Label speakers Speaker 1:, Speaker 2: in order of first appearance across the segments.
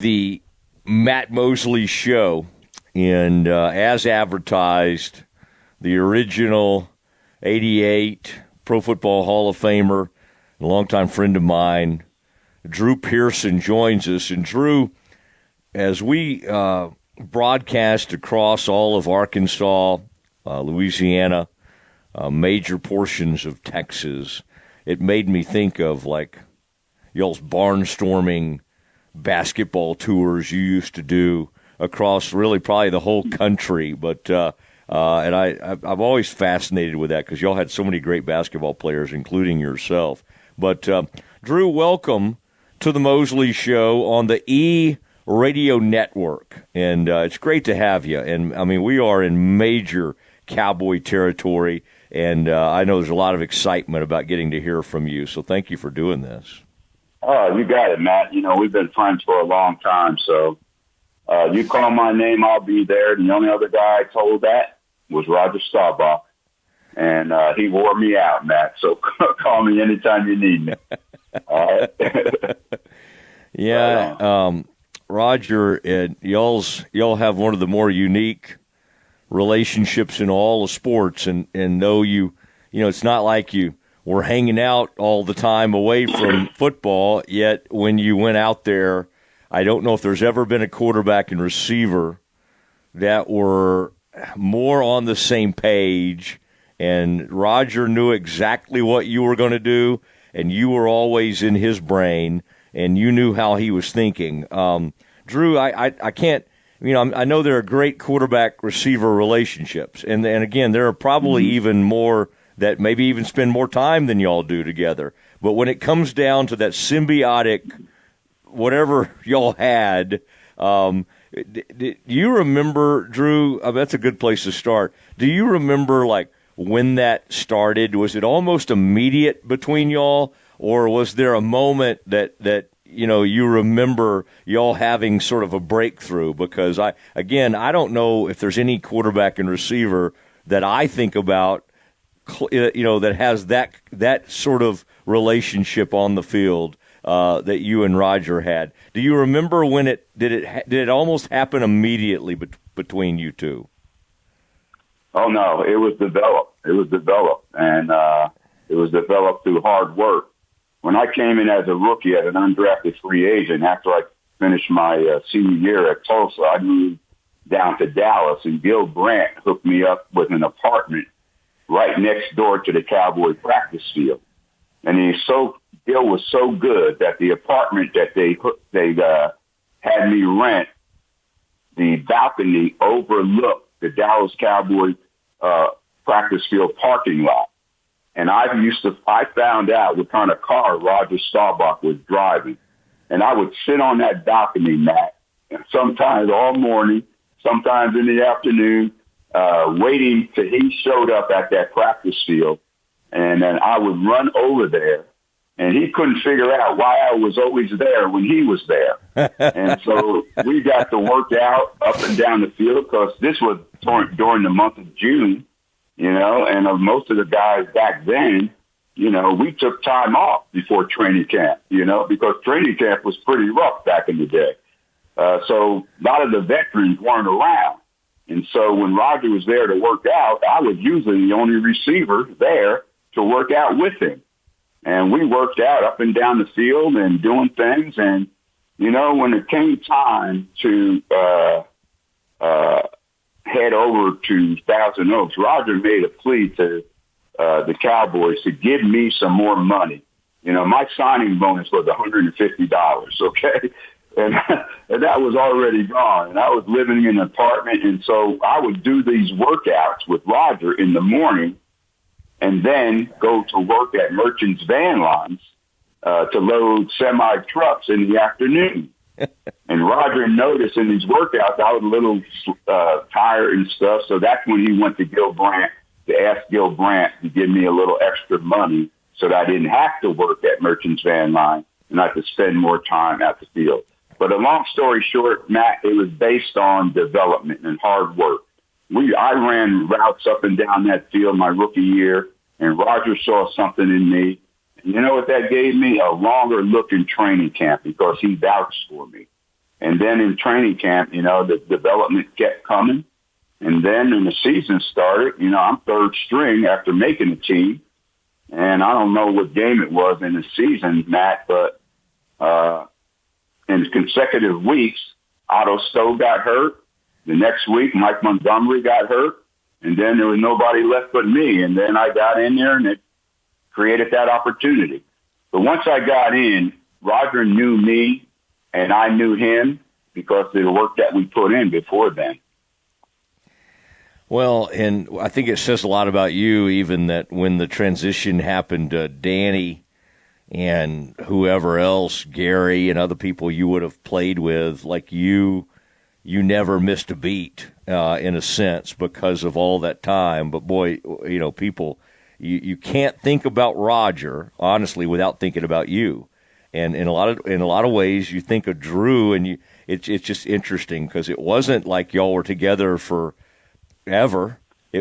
Speaker 1: the Matt Mosley Show, and as advertised, the original 88 Pro Football Hall of Famer, a longtime friend of mine, Drew Pearson, joins us. And Drew, as we broadcast across all of Arkansas, Louisiana, major portions of Texas, it made me think of like y'all's barnstorming basketball tours you used to do across really probably the whole country. But and I'm always fascinated with that because y'all had so many great basketball players, including yourself. But Drew, welcome to the Mosley Show on the E Radio Network, and it's great to have you. And I mean, we are in major Cowboy territory, and I know there's a lot of excitement about getting to hear from you. So thank you for doing this.
Speaker 2: Oh, you got it, Matt. You know, we've been friends for a long time, so you call my name, I'll be there. The only other guy I told that was Roger Staubach, and he wore me out, Matt. So call me anytime you need me. All right.
Speaker 1: Yeah, Roger, y'all have one of the more unique relationships in all of sports, and though you know, it's not like you were hanging out all the time away from football, yet when you went out there, I don't know if there's ever been a quarterback and receiver that were more on the same page, and Roger knew exactly what you were going to do, and you were always in his brain, and you knew how he was thinking. Drew, I can't, you know, I know there are great quarterback-receiver relationships, and again, there are probably even more that maybe even spend more time than y'all do together. But when it comes down to that symbiotic, whatever y'all had, do you remember, Drew? That's a good place to start. Do you remember, like, when that started? Was it almost immediate between y'all, or was there a moment that you know, you remember y'all having sort of a breakthrough? Because I don't know if there's any quarterback and receiver that I think about, you know, that has that sort of relationship on the field that you and Roger had. Do you remember when did it almost happen immediately between you two?
Speaker 2: Oh no, it was developed. And it was developed through hard work. When I came in as a rookie, as an undrafted free agent, after I finished my senior year at Tulsa, I moved down to Dallas, and Gil Brandt hooked me up with an apartment right next door to the Cowboy practice field. And Gil was so good that the apartment that they had me rent, the balcony overlooked the Dallas Cowboy practice field parking lot. And I found out what kind of car Roger Staubach was driving. And I would sit on that balcony, Matt, and sometimes all morning, sometimes in the afternoon, waiting till he showed up at that practice field. And then I would run over there, and he couldn't figure out why I was always there when he was there. And so we got to work out up and down the field, because this was during the month of June, you know, and most of the guys back then, you know, we took time off before training camp, you know, because training camp was pretty rough back in the day. So a lot of the veterans weren't around. And so when Roger was there to work out, I was usually the only receiver there to work out with him. And we worked out up and down the field and doing things. And, you know, when it came time to head over to Thousand Oaks, Roger made a plea to the Cowboys to give me some more money. You know, my signing bonus was $150, okay? And that was already gone. And I was living in an apartment, and so I would do these workouts with Roger in the morning and then go to work at Merchants Van Lines to load semi-trucks in the afternoon. And Roger noticed in these workouts I was a little tired and stuff, so that's when he went to Gil Brandt to ask Gil Brandt to give me a little extra money so that I didn't have to work at Merchants Van Line and I could spend more time at the field. But a long story short, Matt, it was based on development and hard work. I ran routes up and down that field my rookie year, and Roger saw something in me. And you know what that gave me? A longer look in training camp, because he vouched for me. And then in training camp, the development kept coming. And then when the season started, I'm third string after making the team. And I don't know what game it was in the season, Matt, but in consecutive weeks, Otto Stowe got hurt. The next week, Mike Montgomery got hurt. And then there was nobody left but me. And then I got in there, and it created that opportunity. But once I got in, Roger knew me, and I knew him because of the work that we put in before then.
Speaker 1: Well, and I think it says a lot about you, even that when the transition happened to Danny and whoever else, Gary and other people you would have played with, like you never missed a beat in a sense because of all that time. But boy, people, you can't think about Roger honestly without thinking about you. And in a lot of ways, you think of Drew, and it's just interesting because it wasn't like y'all were together for ever,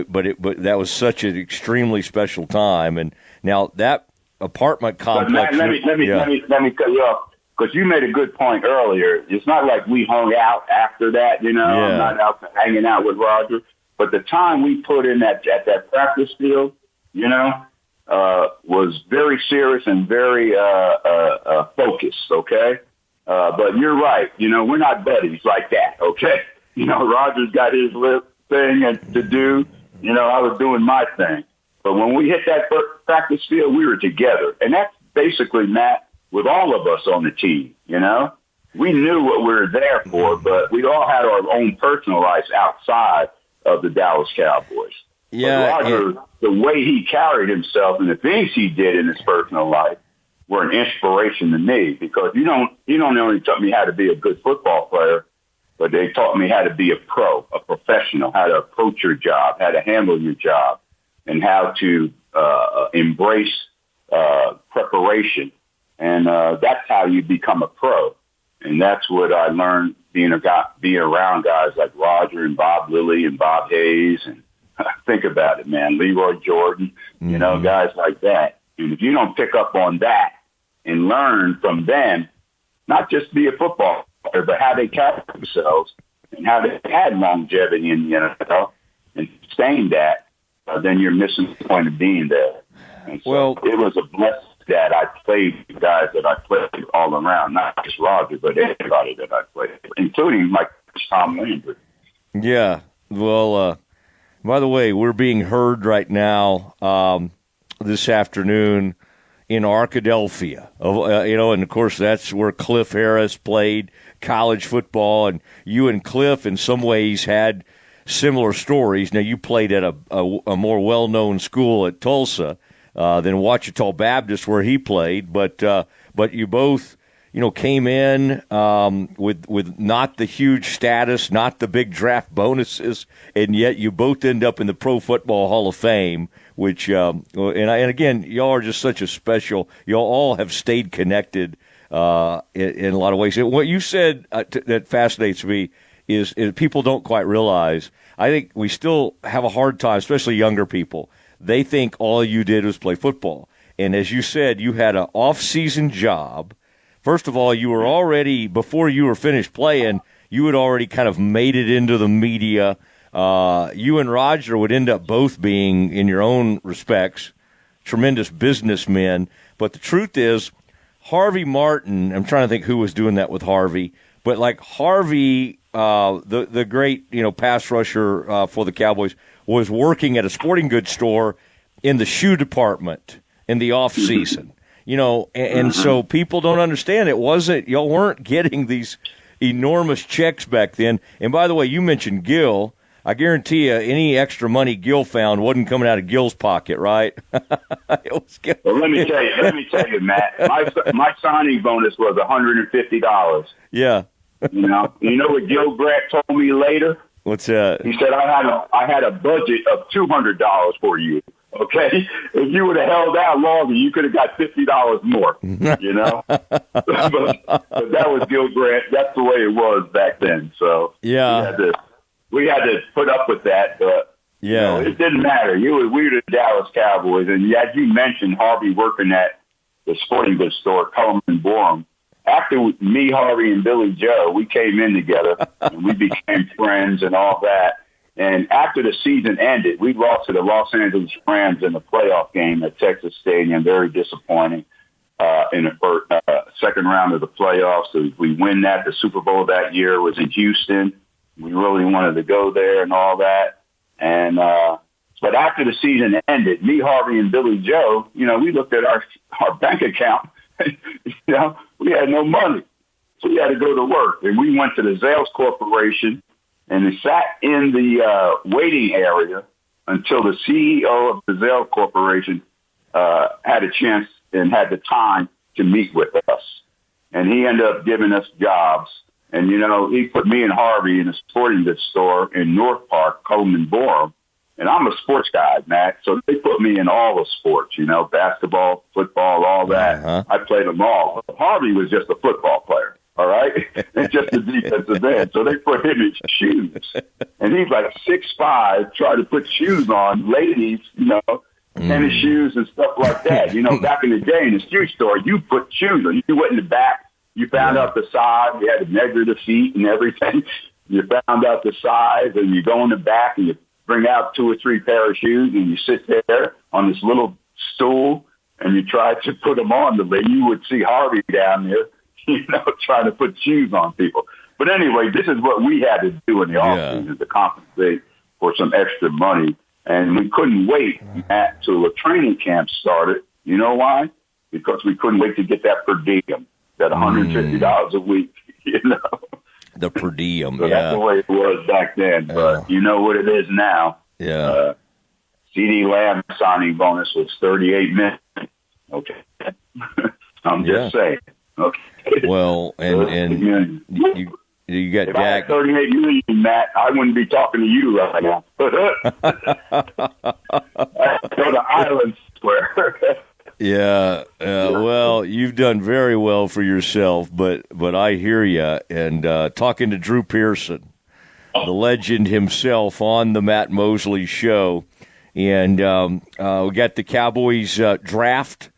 Speaker 1: but that was such an extremely special time. And now that apartment complex.
Speaker 2: Matt, let me cut you off because you made a good point earlier. It's not like we hung out after that, I'm not out hanging out with Roger, but the time we put in at that practice field, was very serious and very focused. Okay, but you're right. We're not buddies like that. Okay, Roger's got his thing and to do, I was doing my thing. But when we hit that practice field, we were together. And that's basically, Matt, with all of us on the team, We knew what we were there for, but we all had our own personal lives outside of the Dallas Cowboys.
Speaker 1: Yeah.
Speaker 2: But Roger, the way he carried himself and the things he did in his personal life were an inspiration to me because you don't only taught me how to be a good football player, but they taught me how to be a pro, a professional, how to approach your job, how to handle your job, and how to embrace preparation. And that's how you become a pro. And that's what I learned being around guys like Roger and Bob Lilly and Bob Hayes. And think about it, man, Leroy Jordan, guys like that. And if you don't pick up on that and learn from them, not just be a football player, but how they carry themselves and how they had longevity in the NFL and sustained that, then you're missing the point of being there. And so it was a blessing that I played with guys that I played all around, not just Roger, but everybody that I played, including like Tom Landry. Yeah.
Speaker 1: Well, by the way, we're being heard right now this afternoon in Arkadelphia, and of course that's where Cliff Harris played college football, and you and Cliff in some ways had similar stories. Now you played at a more well-known school at Tulsa than Ouachita Baptist where he played, but you both came in with not the huge status, not the big draft bonuses, and yet you both end up in the Pro Football Hall of Fame, which and again, y'all are just such a special. Y'all all have stayed connected in a lot of ways. And what you said that fascinates me is people don't quite realize. I think we still have a hard time, especially younger people. They think all you did was play football, and as you said, you had an off-season job. First of all, you were already, before you were finished playing, you had already kind of made it into the media. You and Roger would end up both being, in your own respects, tremendous businessmen. But the truth is, Harvey Martin, I'm trying to think who was doing that with Harvey, but like Harvey, the great pass rusher for the Cowboys, was working at a sporting goods store in the shoe department in the off season. And so people don't understand. Y'all weren't getting these enormous checks back then. And by the way, you mentioned Gil. I guarantee you any extra money Gil found wasn't coming out of Gil's pocket, right?
Speaker 2: Well, let me tell you, Matt, my signing bonus was $150.
Speaker 1: Yeah.
Speaker 2: You know what Gil Grant told me later?
Speaker 1: What's that?
Speaker 2: He said, I had a budget of $200 for you. Okay, if you would have held out longer, you could have got $50 more. but that was Gil Grant. That's the way it was back then. So
Speaker 1: yeah,
Speaker 2: we had to put up with that. But it didn't matter. We were the Dallas Cowboys, and as you mentioned, Harvey working at the sporting goods store, Cullman Borum, after me, Harvey, and Billy Joe, we came in together and we became friends and all that. And after the season ended, we lost to the Los Angeles Rams in the playoff game at Texas Stadium. Very disappointing in the second round of the playoffs. So we win that. The Super Bowl that year was in Houston. We really wanted to go there and all that. And but after the season ended, me, Harvey, and Billy Joe, we looked at our bank account. We had no money. So we had to go to work. And we went to the Zales Corporation and we sat in the waiting area until the CEO of the Zales Corporation had a chance and had the time to meet with us. And he ended up giving us jobs. And, he put me and Harvey in a sporting goods store in North Park, Coleman Borum. And I'm a sports guy, Matt. So they put me in all the sports, basketball, football, all that. Uh-huh. I played them all. Harvey was just a football player, all right? And just a defensive end. So they put him in shoes. And he's like 6'5", trying to put shoes on, ladies, tennis shoes and stuff like that. Back in the day in the shoe store, you put shoes on. You went in the back. You found out the size. You had to measure the feet and everything. You found out the size, and you go in the back, and you bring out 2 or 3 pair of shoes, and you sit there on this little stool, and you try to put them on. You would see Harvey down there, trying to put shoes on people. But anyway, this is what we had to do in the offseason to compensate for some extra money. And we couldn't wait till the training camp started. You know why? Because we couldn't wait to get that per diem, that $150 a week,
Speaker 1: The per diem,
Speaker 2: so that's the way it was back then. But you know what it is now.
Speaker 1: Yeah.
Speaker 2: CD Lamb signing bonus was 38 million. Okay. I'm just saying. Okay.
Speaker 1: Well, and you got
Speaker 2: if
Speaker 1: Dak.
Speaker 2: I had 38 million, Matt, I wouldn't be talking to you right now. I'd go to Island Square.
Speaker 1: Yeah, well, you've done very well for yourself, but I hear you. And talking to Drew Pearson, the legend himself, on the Matt Mosley Show, and we got the Cowboys draft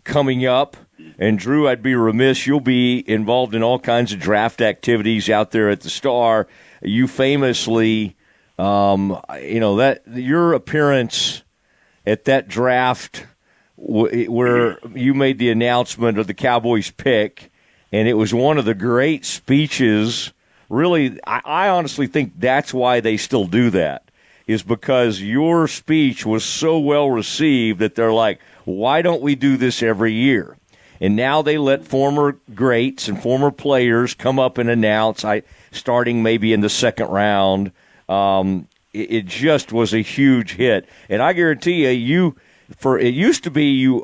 Speaker 1: coming up. And Drew, I'd be remiss. You'll be involved in all kinds of draft activities out there at the Star. You famously, that your appearance at that draft, where you made the announcement of the Cowboys pick, and it was one of the great speeches. Really, I honestly think that's why they still do that, is because your speech was so well received that they're like, why don't we do this every year? And now they let former greats and former players come up and announce, starting maybe in the second round. It just was a huge hit. And I guarantee it used to be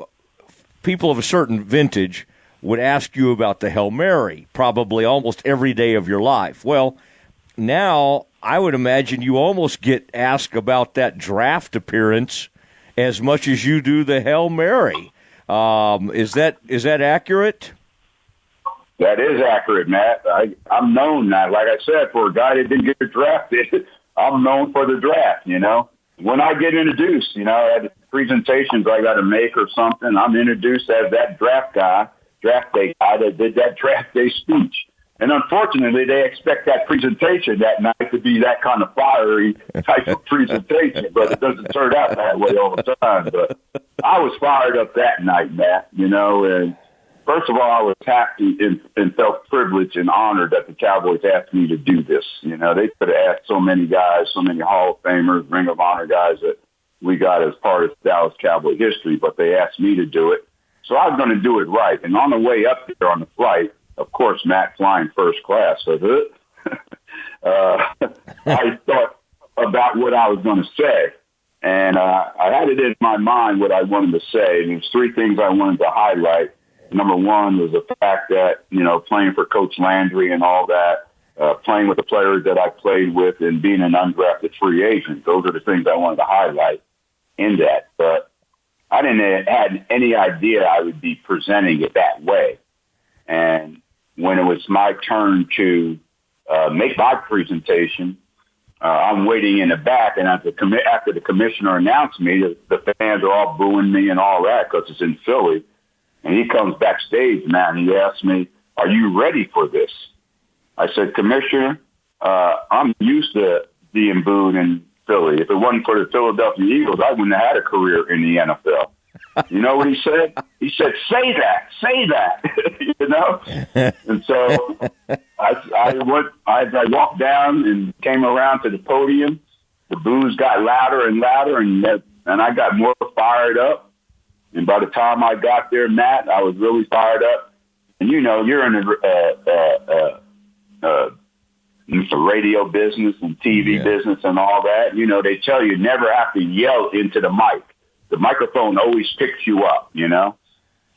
Speaker 1: people of a certain vintage would ask you about the Hail Mary probably almost every day of your life. Well, now I would imagine you almost get asked about that draft appearance as much as you do the Hail Mary. Is that accurate?
Speaker 2: That is accurate, Matt. I'm known now. Like I said, for a guy that didn't get drafted, I'm known for the draft, When I get introduced, at presentations I got to make or something, I'm introduced as that draft day guy that did that draft day speech. And unfortunately, they expect that presentation that night to be that kind of fiery type of presentation, but it doesn't turn out that way all the time. But I was fired up that night, Matt, and first of all, I was happy and felt privileged and honored that the Cowboys asked me to do this. They could have asked so many guys, so many Hall of Famers, Ring of Honor guys that we got as part of Dallas Cowboy history, but they asked me to do it. So I was going to do it right. And on the way up there on the flight, of course, Matt flying first class, so I thought about what I was going to say. And I had it in my mind what I wanted to say. And there's 3 things I wanted to highlight. Number one was the fact that, playing for Coach Landry and all that, playing with the players that I played with and being an undrafted free agent. Those are the things I wanted to highlight in that. But I didn't have any idea I would be presenting it that way. And when it was my turn to make my presentation, I'm waiting in the back, and after the commissioner announced me, the fans are all booing me and all that because it's in Philly. And he comes backstage, man, and he asked me, are you ready for this? I said, Commissioner, I'm used to being booed in Philly. If it wasn't for the Philadelphia Eagles, I wouldn't have had a career in the NFL. You know what he said? He said, say that, you know? And so I walked down and came around to the podium. The boos got louder and louder, and I got more fired up. And by the time I got there, Matt, I was really fired up. And, you know, you're in the radio business and TV business and all that. You know, they tell you never have to yell into the mic. The microphone always picks you up, you know.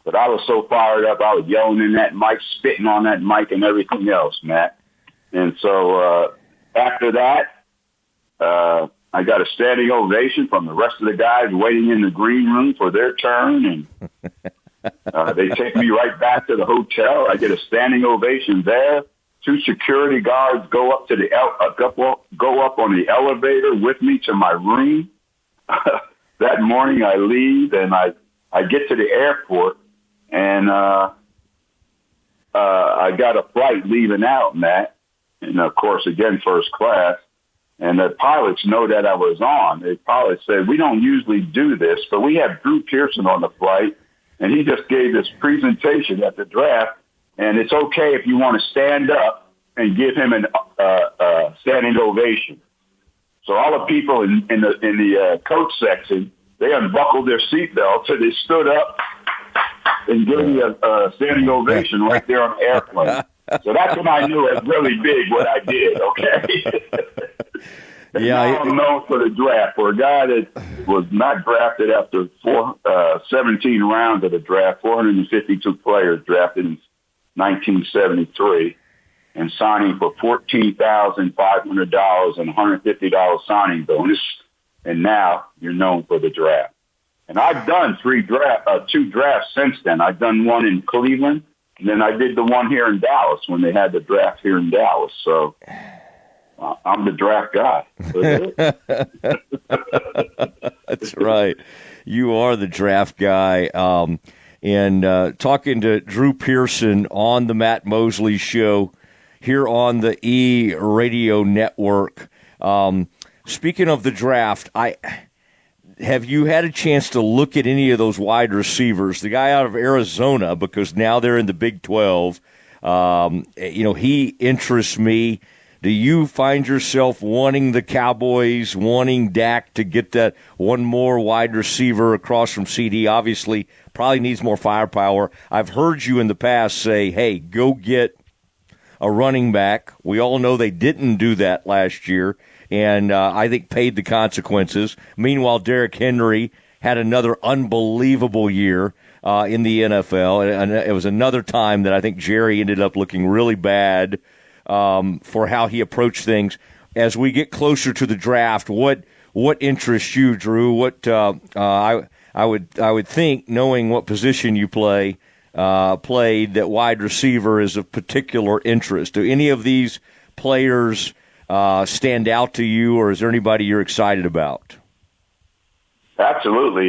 Speaker 2: But I was so fired up, I was yelling in that mic, spitting on that mic and everything else, Matt. And so after that, I got a standing ovation from the rest of the guys waiting in the green room for their turn. And they take me right back to the hotel. I get a standing ovation there. 2 security guards go up on the elevator with me to my room. That morning I leave and I get to the airport and I got a flight leaving out, Matt. And of course, again, first class. And the pilots know that I was on. The pilot said, we don't usually do this, but we have Drew Pearson on the flight. And he just gave this presentation at the draft. And it's okay if you want to stand up and give him a standing ovation. So all the people in the coach section, they unbuckled their seatbelts, so they stood up and gave me a standing ovation right there on the airplane. So that's when I knew it was really big what I did, okay? Now I'm known for the draft. For a guy that was not drafted after 17 rounds of the draft, 452 players drafted in 1973, and signing for $14,500 and $150 signing bonus, and now you're known for the draft. And I've done 2 drafts since then. I've done one in Cleveland, and then I did the one here in Dallas when they had the draft here in Dallas. So I'm the draft guy.
Speaker 1: That's right. You are the draft guy. And talking to Drew Pearson on the Matt Mosley Show here on the E Radio Network. Speaking of the draft, have you had a chance to look at any of those wide receivers? The guy out of Arizona, because now they're in the Big 12. He interests me. Do you find yourself wanting the Cowboys, wanting Dak to get that one more wide receiver across from CD? Obviously, probably needs more firepower. I've heard you in the past say, hey, go get a running back. We all know they didn't do that last year, and I think paid the consequences. Meanwhile, Derrick Henry had another unbelievable year in the NFL, and it was another time that I think Jerry ended up looking really bad for how he approached things. As we get closer to the draft, what interests you, Drew? What I would think, knowing what position you played, that wide receiver is of particular interest. Do any of these players stand out to you, or is there anybody you're excited about?
Speaker 2: Absolutely.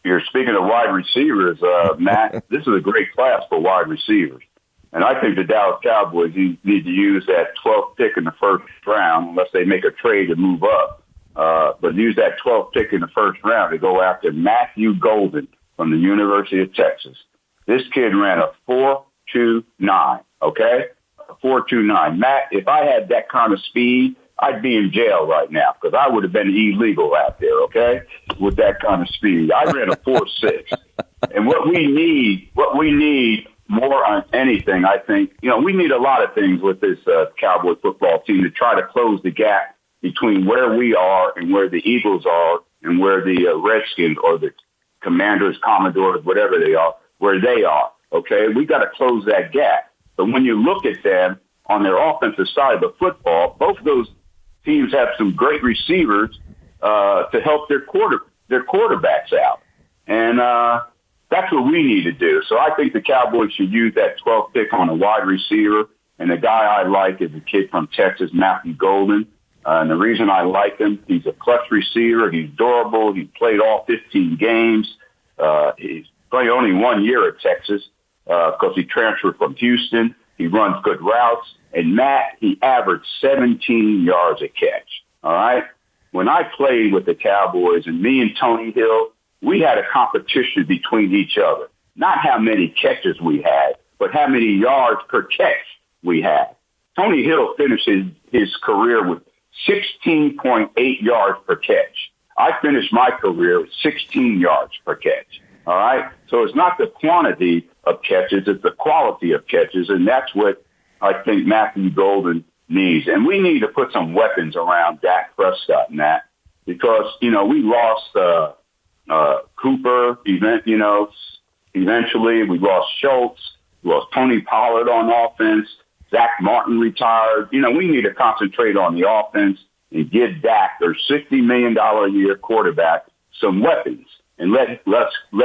Speaker 2: You're speaking of wide receivers, Matt. This is a great class for wide receivers. And I think the Dallas Cowboys need to use that 12th pick in the first round, unless they make a trade to move up. But use that 12th pick in the first round to go after Matthew Golden from the University of Texas. This kid ran a 4.29, okay? A 4.29. Matt, if I had that kind of speed, I'd be in jail right now because I would have been illegal out there, okay, with that kind of speed. I ran a 4.6. And what we need more on anything, I think, we need a lot of things with this Cowboy football team to try to close the gap between where we are and where the Eagles are and where the Redskins or the Commanders, Commodores, whatever they are, where they are, okay? We got to close that gap. But when you look at them on their offensive side of the football, both of those teams have some great receivers to help their quarterbacks out. And that's what we need to do. So I think the Cowboys should use that 12th pick on a wide receiver. And the guy I like is a kid from Texas, Matthew Golden. And the reason I like him, he's a clutch receiver. He's durable. He played all 15 games. He's played only 1 year at Texas. because he transferred from Houston. He runs good routes. And Matt, he averaged 17 yards a catch. All right. When I played with the Cowboys, and me and Tony Hill, we had a competition between each other. Not how many catches we had, but how many yards per catch we had. Tony Hill finished his career with 16.8 yards per catch. I finished my career with 16 yards per catch. All right. So it's not the quantity of catches, it's the quality of catches. And that's what I think Matthew Golden needs. And we need to put some weapons around Dak Prescott and that, because, we lost, Cooper, eventually we lost Schultz, we lost Tony Pollard on offense. Zach Martin retired. We need to concentrate on the offense and give Dak, their $60 million a year quarterback, some weapons, and let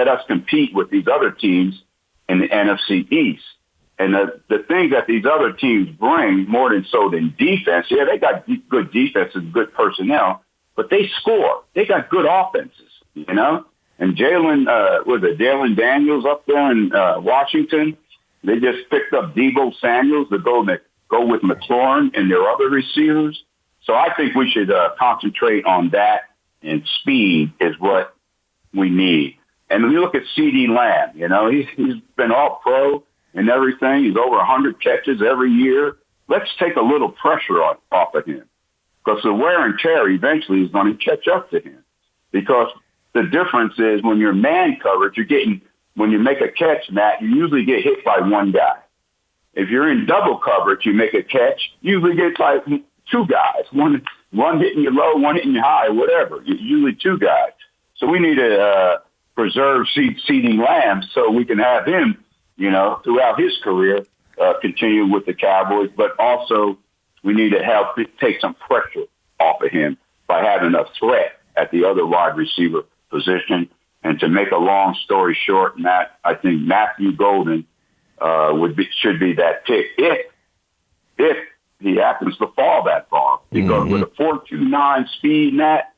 Speaker 2: us compete with these other teams in the NFC East. And the thing that these other teams bring more than defense, yeah, they got good defense and good personnel, but they score. They got good offenses, And Jalen Daniels up there in Washington, they just picked up Deebo Samuels to go with McLaurin and their other receivers. So I think we should concentrate on that, and speed is what we need. And when you look at CeeDee Lamb, he's been all pro and everything. He's over 100 catches every year. Let's take a little pressure off of him, because the wear and tear eventually is going to catch up to him. Because the difference is when you're man coverage, when you make a catch, Matt, you usually get hit by one guy. If you're in double coverage, you make a catch, you usually get by two guys, one hitting you low, one hitting you high, whatever. Usually two guys. So we need to preserve CeeDee Lamb so we can have him, throughout his career, continue with the Cowboys. But also we need to help take some pressure off of him by having a threat at the other wide receiver position. And to make a long story short, Matt, I think Matthew Golden should be that pick if he happens to fall that far. Because with a 4.29 speed, Matt,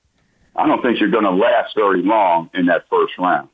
Speaker 2: I don't think you're going to last very long in that first round.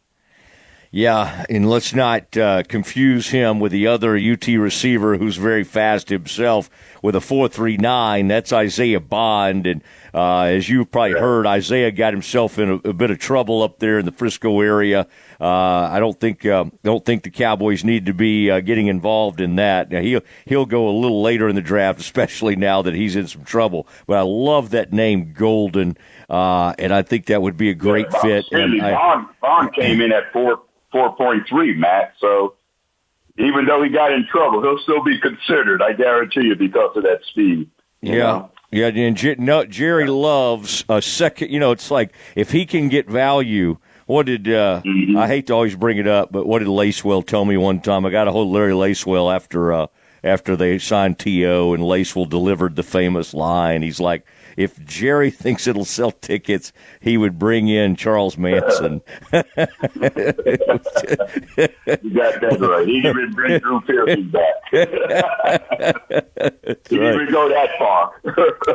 Speaker 1: Yeah, and let's not confuse him with the other UT receiver who's very fast himself with a 4.39. That's Isaiah Bond, and as you've probably heard, Isaiah got himself in a bit of trouble up there in the Frisco area. I don't think the Cowboys need to be getting involved in that. Now, he'll go a little later in the draft, especially now that he's in some trouble. But I love that name, Golden, and I think that would be a great fit. And
Speaker 2: Bond came in at 4.3, Matt. So even though he got in trouble, he'll still be considered, I guarantee you, because of that speed.
Speaker 1: Yeah. Yeah, and Jerry loves a second. It's like if he can get value. What did I hate to always bring it up, but what did Lacewell tell me one time? I got a hold of Larry Lacewell after they signed T.O., and Lacewell delivered the famous line. He's like, if Jerry thinks it'll sell tickets, he would bring in Charles Manson.
Speaker 2: You got that right. He even bring Drew Pearson back. He didn't even go that far.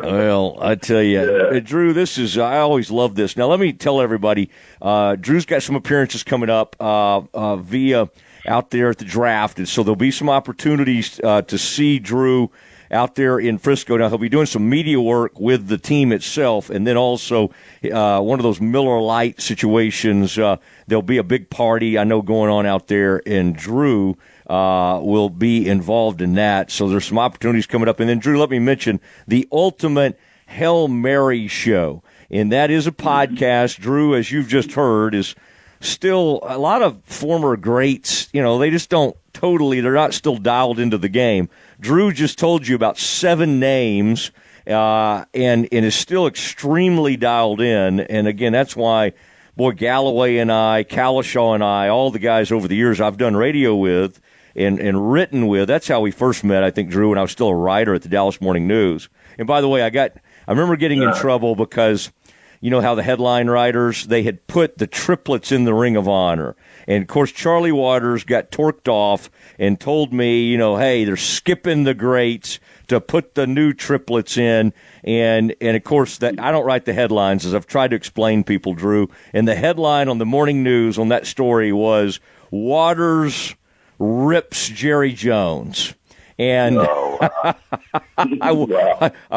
Speaker 1: Well, I tell you, Drew, I always love this. Now, let me tell everybody, Drew's got some appearances coming up via out there at the draft, and so there'll be some opportunities to see Drew out there in Frisco. Now, he'll be doing some media work with the team itself, and then also one of those Miller Lite situations. There'll be a big party, I know, going on out there, and Drew will be involved in that. So there's some opportunities coming up. And then, Drew, let me mention the Ultimate Hail Mary Show, and that is a podcast. Drew, as you've just heard, is still a lot of former greats, they just they're not still dialed into the game. Drew just told you about 7 names and is still extremely dialed in. And again, that's why, boy, Galloway and I, Kalishaw and I, all the guys over the years I've done radio with and written with, that's how we first met, I think, Drew, when I was still a writer at the Dallas Morning News. And by the way, I remember getting in trouble because you know how the headline writers, they had put the triplets in the Ring of Honor. And, of course, Charlie Waters got torqued off and told me, hey, they're skipping the greats to put the new triplets in. And of course, that I don't write the headlines, as I've tried to explain people, Drew. And the headline on the morning news on that story was, Waters rips Jerry Jones. And
Speaker 2: No.
Speaker 1: I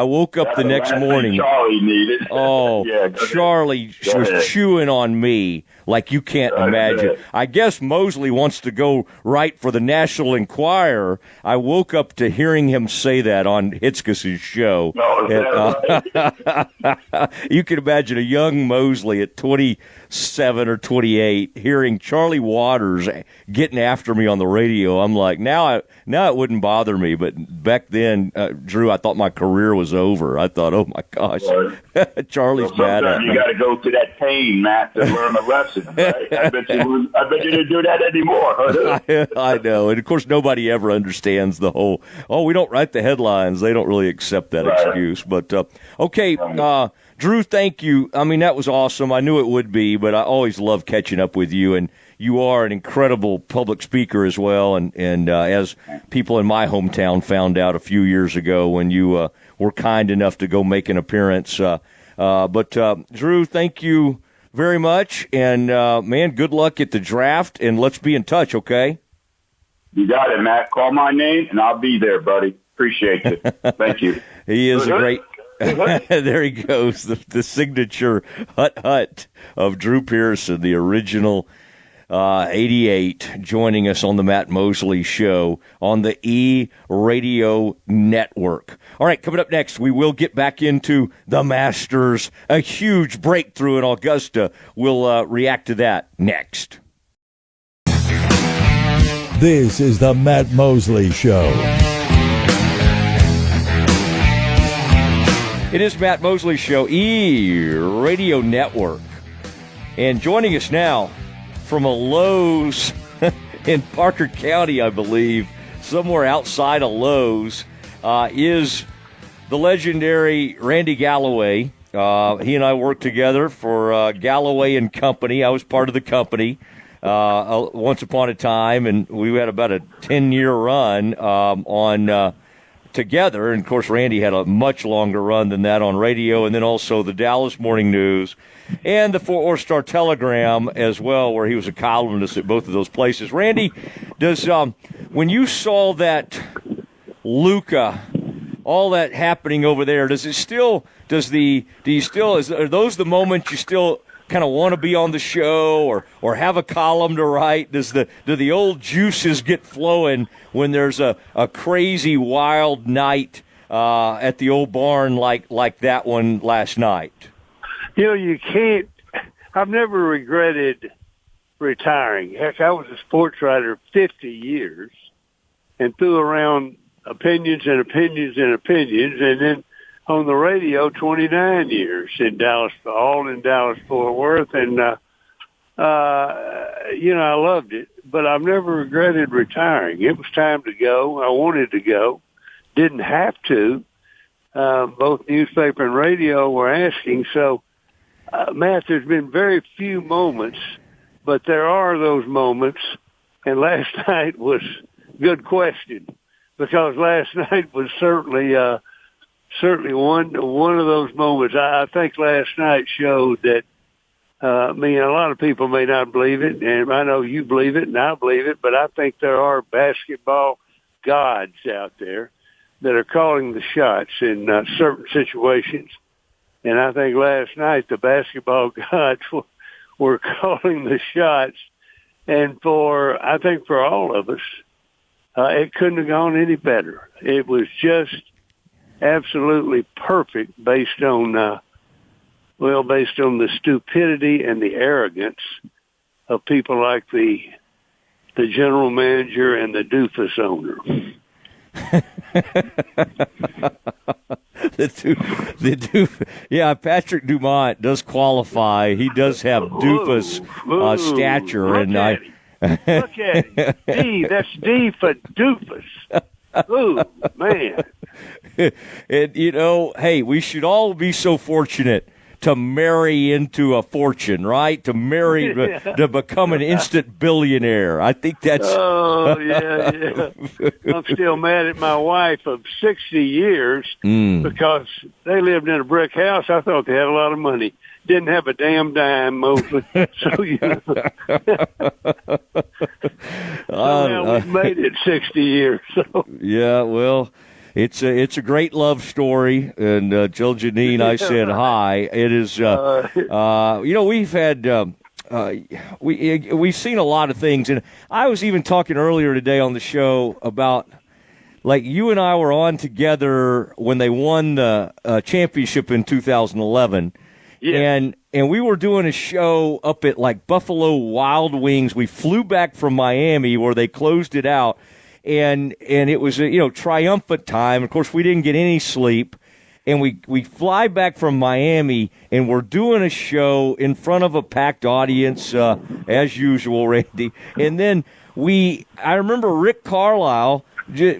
Speaker 1: woke up the next morning.
Speaker 2: Charlie needed.
Speaker 1: Oh,
Speaker 2: yeah,
Speaker 1: Charlie was chewing on me like you can't imagine. I guess Mosley wants to go write for the National Enquirer. I woke up to hearing him say that on Hitzkiss's show. You can imagine a young Mosley at 27 or 28 hearing Charlie Waters getting after me on the radio. I'm like, now it wouldn't bother me, but back then, Drew, I thought my career was over. I thought, oh my gosh, Charlie's mad at me.
Speaker 2: You got to go to that pain, Matt, to learn a lesson. Right? I bet you didn't do that anymore.
Speaker 1: I know, and of course, nobody ever understands the whole. Oh, we don't write the headlines. They don't really accept that excuse. But okay, Drew, thank you. I mean, that was awesome. I knew it would be, but I always love catching up with you, and you are an incredible public speaker as well. And as people in my hometown found out a few years ago when you were kind enough to go make an appearance. But Drew, thank you very much. And, man, good luck at the draft, and let's be in touch, okay?
Speaker 2: You got it, Matt. Call my name, and I'll be there, buddy. Appreciate you. Thank you.
Speaker 1: He is a great – there he goes, the signature hut of Drew Pearson, the original 88, joining us on the Matt Mosley Show on the E-Radio Network. All right, coming up next, we will get back into the Masters, a huge breakthrough in Augusta. We'll react to that next.
Speaker 3: This is the Matt Mosley Show.
Speaker 1: It is Matt Mosley Show, E-Radio Network. And joining us now from a Lowe's in Parker County, I believe, somewhere outside of Lowe's, is the legendary Randy Galloway. He and I worked together for Galloway and Company. I was part of the company once upon a time, and we had about a 10-year run on together. And, of course, Randy had a much longer run than that on radio, and then also the Dallas Morning News and the Fort Worth Star-Telegram as well, where he was a columnist at both of those places. Randy, does when you saw that Luca, all that happening over there, are those the moments you still kind of want to be on the show or have a column to write? Do the old juices get flowing when there's a crazy wild night at the old barn like that one last night?
Speaker 4: You know, you can't. I've never regretted retiring. Heck, I was a sports writer 50 years and threw around opinions and opinions and opinions, and then on the radio 29 years in Dallas, all in Dallas-Fort Worth, and I loved it, but I've never regretted retiring. It was time to go. I wanted to go. Didn't have to. Both newspaper and radio were asking. So, Matt, there's been very few moments, but there are those moments, and last night was good question, because last night was certainly one of those moments. I think last night showed that, a lot of people may not believe it, and I know you believe it, and I believe it, but I think there are basketball gods out there that are calling the shots in certain situations. And I think last night the basketball gods were calling the shots. And I think for all of us, it couldn't have gone any better. It was just absolutely perfect based on the stupidity and the arrogance of people like the general manager and the doofus owner. Yeah, Patrick Dumont does qualify. He does have doofus stature, and look at him. D, that's D for doofus. Ooh, man.
Speaker 1: And hey, we should all be so fortunate to marry into a fortune, right? To marry, to become an instant billionaire. I think that's...
Speaker 4: Oh, yeah. I'm still mad at my wife of 60 years because they lived in a brick house. I thought they had a lot of money. Didn't have a damn dime, Mosley. So, Somehow we've made it 60 years. So.
Speaker 1: Yeah, well, it's a great love story, and Jill Janine, I said hi. It is, we've had. We've seen a lot of things, and I was even talking earlier today on the show about, like, you and I were on together when they won the championship in 2011, and we were doing a show up at, like, Buffalo Wild Wings. We flew back from Miami where they closed it out, and it was a triumphant time. Of course, we didn't get any sleep. And we fly back from Miami, and we're doing a show in front of a packed audience, as usual, Randy. And then I remember Rick Carlisle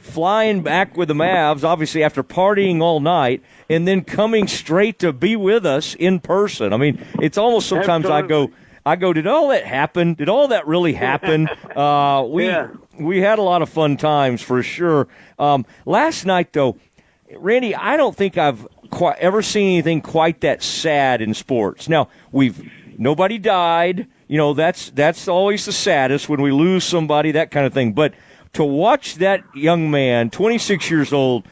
Speaker 1: flying back with the Mavs, obviously after partying all night, and then coming straight to be with us in person. I mean, it's almost sometimes
Speaker 4: Absolutely.
Speaker 1: I go, did all that happen? Did all that really happen? We had a lot of fun times for sure. Last night, though, Randy, I don't think I've ever seen anything quite that sad in sports. Now, nobody died. That's always the saddest when we lose somebody, that kind of thing. But to watch that young man, 26 years old,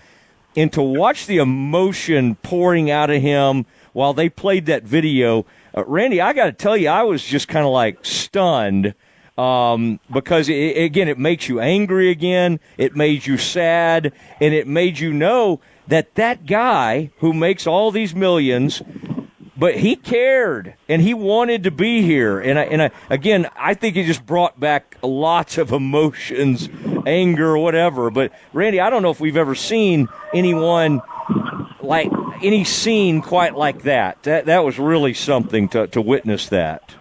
Speaker 1: and to watch the emotion pouring out of him while they played that video, Randy, I got to tell you, I was just kind of like stunned. Because, it makes you angry again, it made you sad, and it made you know that guy who makes all these millions, but he cared, and he wanted to be here. And I think it just brought back lots of emotions, anger, whatever. But, Randy, I don't know if we've ever seen anyone like any scene quite like that. That was really something to witness that.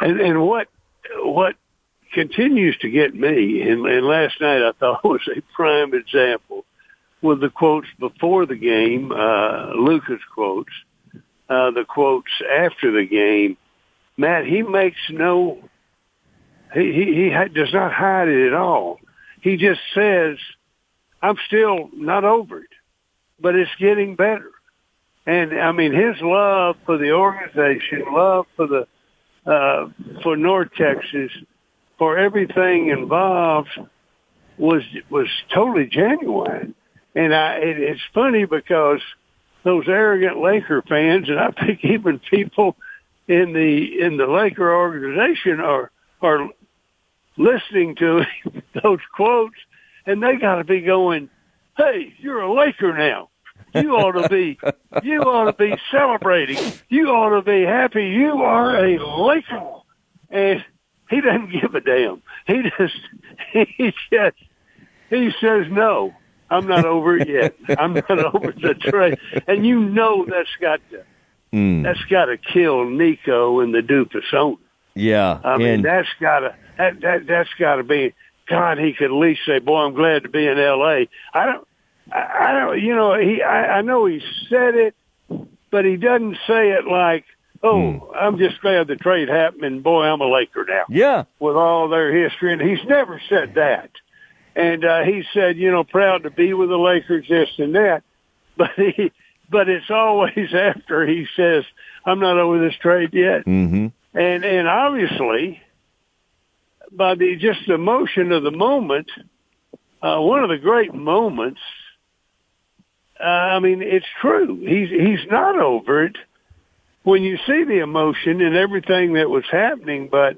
Speaker 4: And what continues to get me, and last night I thought was a prime example, with the quotes before the game, Lucas quotes, the quotes after the game. Matt, he makes he does not hide it at all. He just says, I'm still not over it, but it's getting better. And, I mean, his love for the organization, love for for North Texas, for everything involved was totally genuine. And it's funny because those arrogant Laker fans, and I think even people in the Laker organization are listening to those quotes, and they got to be going, "Hey, you're a Laker now. You ought to be celebrating. You ought to be happy. You are a Laker." And he doesn't give a damn. He says, "No, I'm not over it yet. I'm not over the trade." And that's got to kill Nico and the Doofus owner.
Speaker 1: Yeah,
Speaker 4: I mean that's got to be. God, he could at least say, "Boy, I'm glad to be in L.A." I don't. I know he said it, but he doesn't say it like, "Oh, I'm just glad the trade happened, and boy, I'm a Laker now."
Speaker 1: Yeah.
Speaker 4: With all their history, and he's never said that. And he said, proud to be with the Lakers, this and that. But it's always after he says, "I'm not over this trade yet."
Speaker 1: Mm-hmm.
Speaker 4: And obviously, by the emotion of the moment, one of the great moments. I mean, it's true. He's not over it when you see the emotion and everything that was happening. But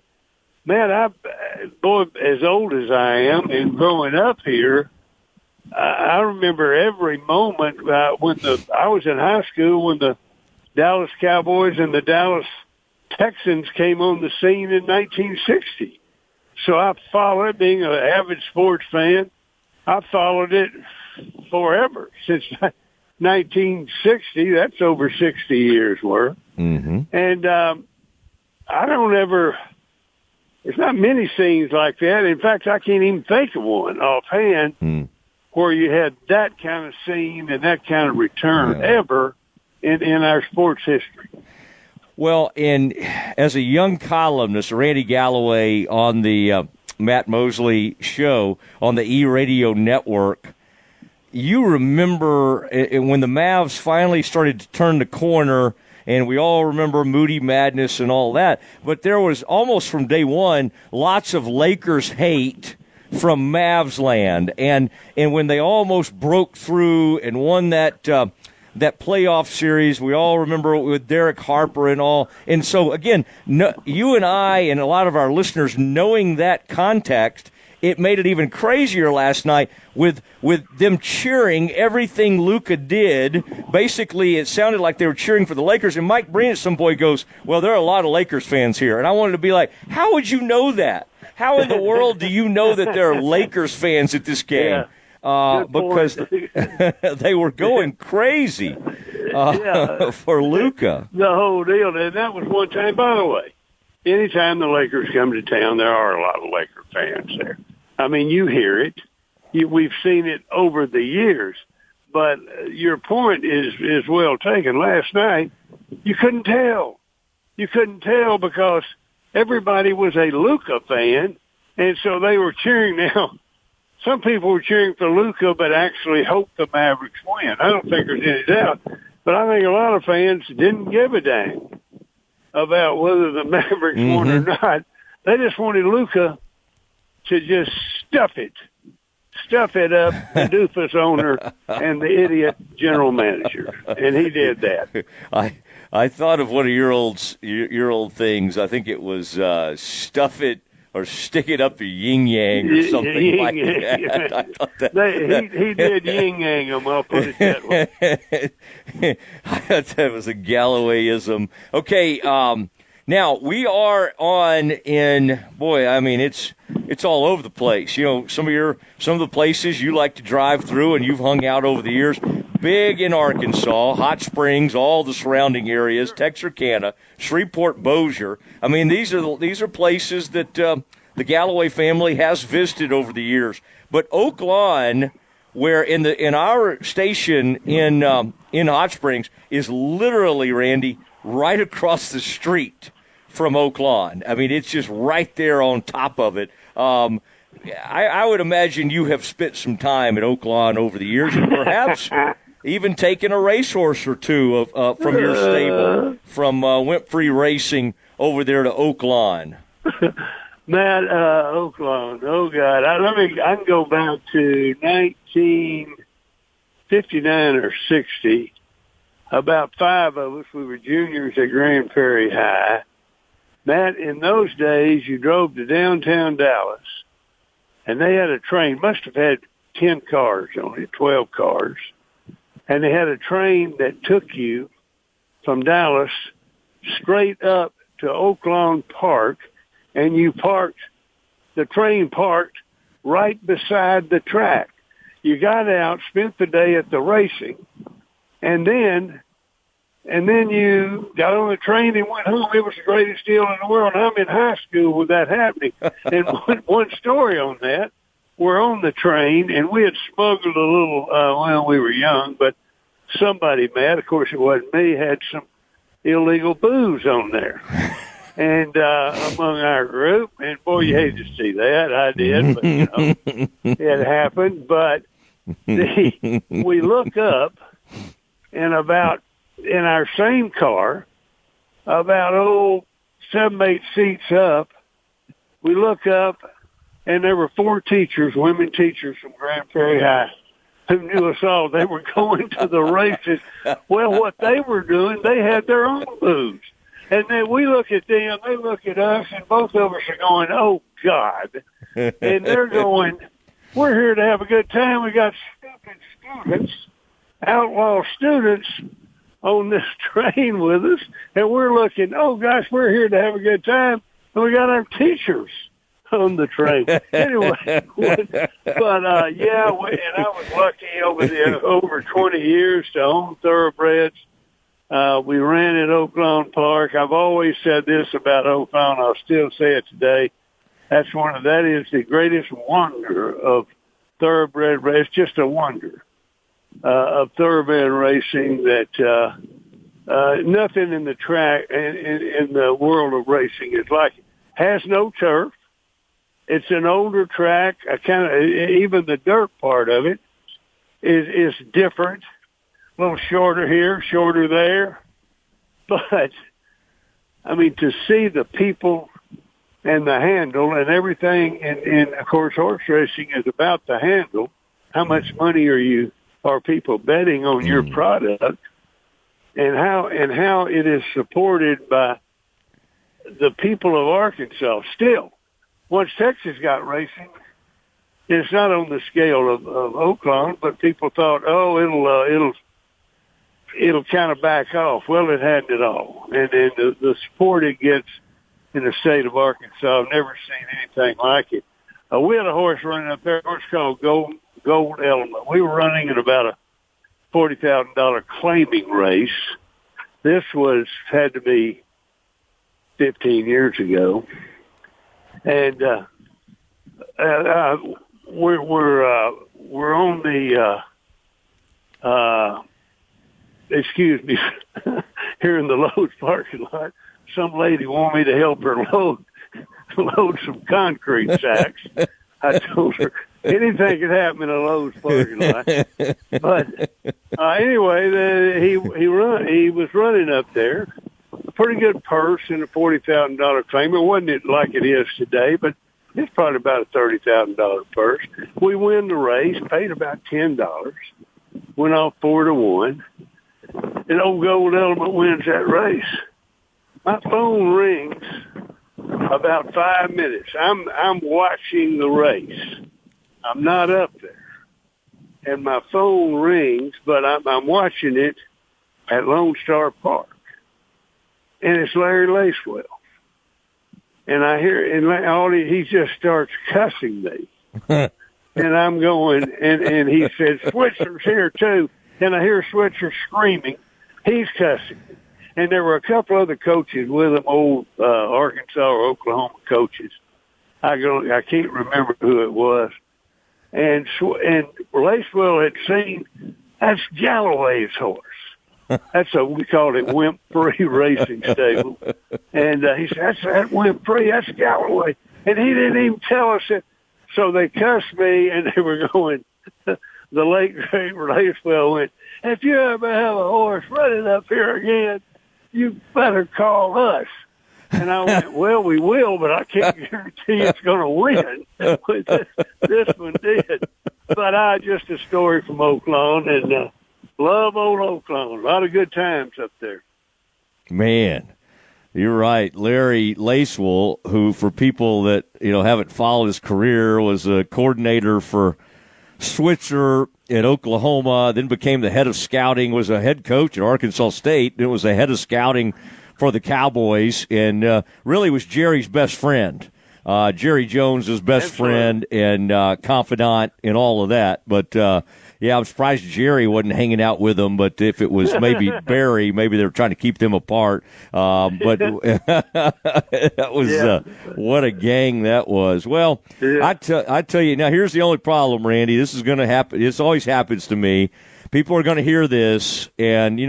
Speaker 4: man, as old as I am and growing up here, I remember every moment when I was in high school when the Dallas Cowboys and the Dallas Texans came on the scene in 1960. So I followed it, being an avid sports fan. I followed it forever since 1960. That's over 60 years worth.
Speaker 1: Mm-hmm.
Speaker 4: And I don't ever. There's not many scenes like that. In fact, I can't even think of one offhand where you had that kind of scene and that kind of return ever in our sports history.
Speaker 1: Well, and as a young columnist, Randy Galloway on the Matt Mosley show on the E-Radio network, you remember when the Mavs finally started to turn the corner, and we all remember Moody Madness and all that, but there was almost from day one lots of Lakers hate from Mavs land, and when they almost broke through and won that playoff series. We all remember it with Derek Harper and all. And so, again, you and I and a lot of our listeners knowing that context, it made it even crazier last night with them cheering everything Luka did. Basically, it sounded like they were cheering for the Lakers. And Mike Breen at some point goes, well, there are a lot of Lakers fans here. And I wanted to be like, how would you know that? How in the world do you know that there are Lakers fans at this game? Because they were going crazy for Luka.
Speaker 4: The whole deal. And that was one time, by the way, anytime the Lakers come to town, there are a lot of Laker fans there. I mean, you hear it. We've seen it over the years. But your point is well taken. Last night, you couldn't tell. You couldn't tell because everybody was a Luka fan, and so they were cheering. Now, some people were cheering for Luka, but actually hoped the Mavericks win. I don't think there's any doubt. But I think a lot of fans didn't give a dang about whether the Mavericks won or not. They just wanted Luka to just stuff it up, the doofus owner and the idiot general manager, and he did that.
Speaker 1: I thought of one of your old things. I think it was stuff it or stick it up your yin yang or something like that. I thought
Speaker 4: he did yin yang him. I'll put it that way.
Speaker 1: I thought that was a Gallowayism. Okay, now we are on in boy. I mean, it's all over the place. You know, some of the places you like to drive through and you've hung out over the years. Big in Arkansas, Hot Springs, all the surrounding areas, Texarkana, Shreveport, Bossier. I mean, these are places that the Galloway family has visited over the years. But Oak Lawn, where in our station in Hot Springs, is literally, Randy, right across the street from Oak Lawn. I mean, it's just right there on top of it. I would imagine you have spent some time at Oak Lawn over the years, and perhaps even taken a racehorse or two from your stable, from Winfrey Racing over there to Oak Lawn.
Speaker 4: Matt, Oak Lawn, oh God! I can go back to 1959 or 60. About 5 of us, we were juniors at Grand Prairie High. Matt, in those days, you drove to downtown Dallas, and they had a train. Must have had 10 cars on it, 12 cars. And they had a train that took you from Dallas straight up to Oak Lawn Park, and the train parked right beside the track. You got out, spent the day at the racing, and then you got on the train and went home. It was the greatest deal in the world. I'm in high school with that happening. And one story on that, we're on the train, and we had smuggled a little, we were young, but somebody, Matt, of course it wasn't me, had some illegal booze on there. And among our group, and boy, you hate to see that. I did, but, it happened. But we look up, and in our same car, about 7, 8 seats up, we look up, and there were 4 teachers, women teachers from Grand Prairie High, who knew us all. They were going to the races. Well, what they were doing, they had their own booze. And then we look at them, they look at us, and both of us are going, oh, God. And they're going, we're here to have a good time. We got stupid students, outlaw students, on this train with us, and we're looking, oh, gosh, we're here to have a good time, and we got our teachers on the train. Anyway, and I was lucky over 20 years to own thoroughbreds. We ran at Oak Lawn Park. I've always said this about Oak Lawn. I'll still say it today. That is the greatest wonder of thoroughbred race. It's just a wonder of thoroughbred racing that nothing in the track in the world of racing is like it. Has no turf. It's an older track. Even the dirt part of it is different. A little shorter here, shorter there. But, I mean, to see the people and the handle and everything. And of course, horse racing is about the handle. How much money are people betting on your product, and how it is supported by the people of Arkansas. Still, once Texas got racing, it's not on the scale of Oklahoma, but people thought, it'll kind of back off. Well, it hadn't at all. And the support it gets in the state of Arkansas, I've never seen anything like it. We had a horse running up there, a horse called Gold Element. We were running at about a $40,000 claiming race. This had to be 15 years ago. And we're on the excuse me, here in the Lowe's parking lot. Some lady wanted me to help her load some concrete sacks. I told her anything could happen in a Lowe's parking lot. But anyway, he was running up there. A pretty good purse and a $40,000 claim. It wasn't like it is today, but it's probably about a $30,000 purse. We win the race, paid about $10, went off 4-1, and old Gold Element wins that race. My phone rings about 5 minutes. I'm watching the race. I'm not up there, and my phone rings, but I'm watching it at Lone Star Park, and it's Larry Lacewell. And I hear, and he just starts cussing me. And I'm going, and he said, Switzer's here too. And I hear Switzer screaming. He's cussing. And there were a couple other coaches with him, old Arkansas or Oklahoma coaches. I can't remember who it was. And Lacewell had seen, that's Galloway's horse. That's we called it Wimp Free Racing Stable. And he said, that's Wimp Free, that's Galloway. And he didn't even tell us it. So they cussed me, and they were going, the late great Lacewell went, if you ever have a horse running up here again, you better call us. And I went, well, we will, but I can't guarantee it's going to win. This one did. But just a story from Oklahoma, and love old Oklahoma. A lot of good times up there.
Speaker 1: Man, you're right. Larry Lacewell, who, for people that haven't followed his career, was a coordinator for Switzer in Oklahoma, then became the head of scouting, was a head coach at Arkansas State, then was the head of scouting for the Cowboys, and really was Jerry's best friend. Jerry Jones' best friend and confidant and all of that. But, yeah, I'm surprised Jerry wasn't hanging out with them, but if it was maybe Barry, maybe they were trying to keep them apart. But that was what a gang that was. Well, I tell you, now here's the only problem, Randy. This is going to happen. This always happens to me. People are going to hear this, and,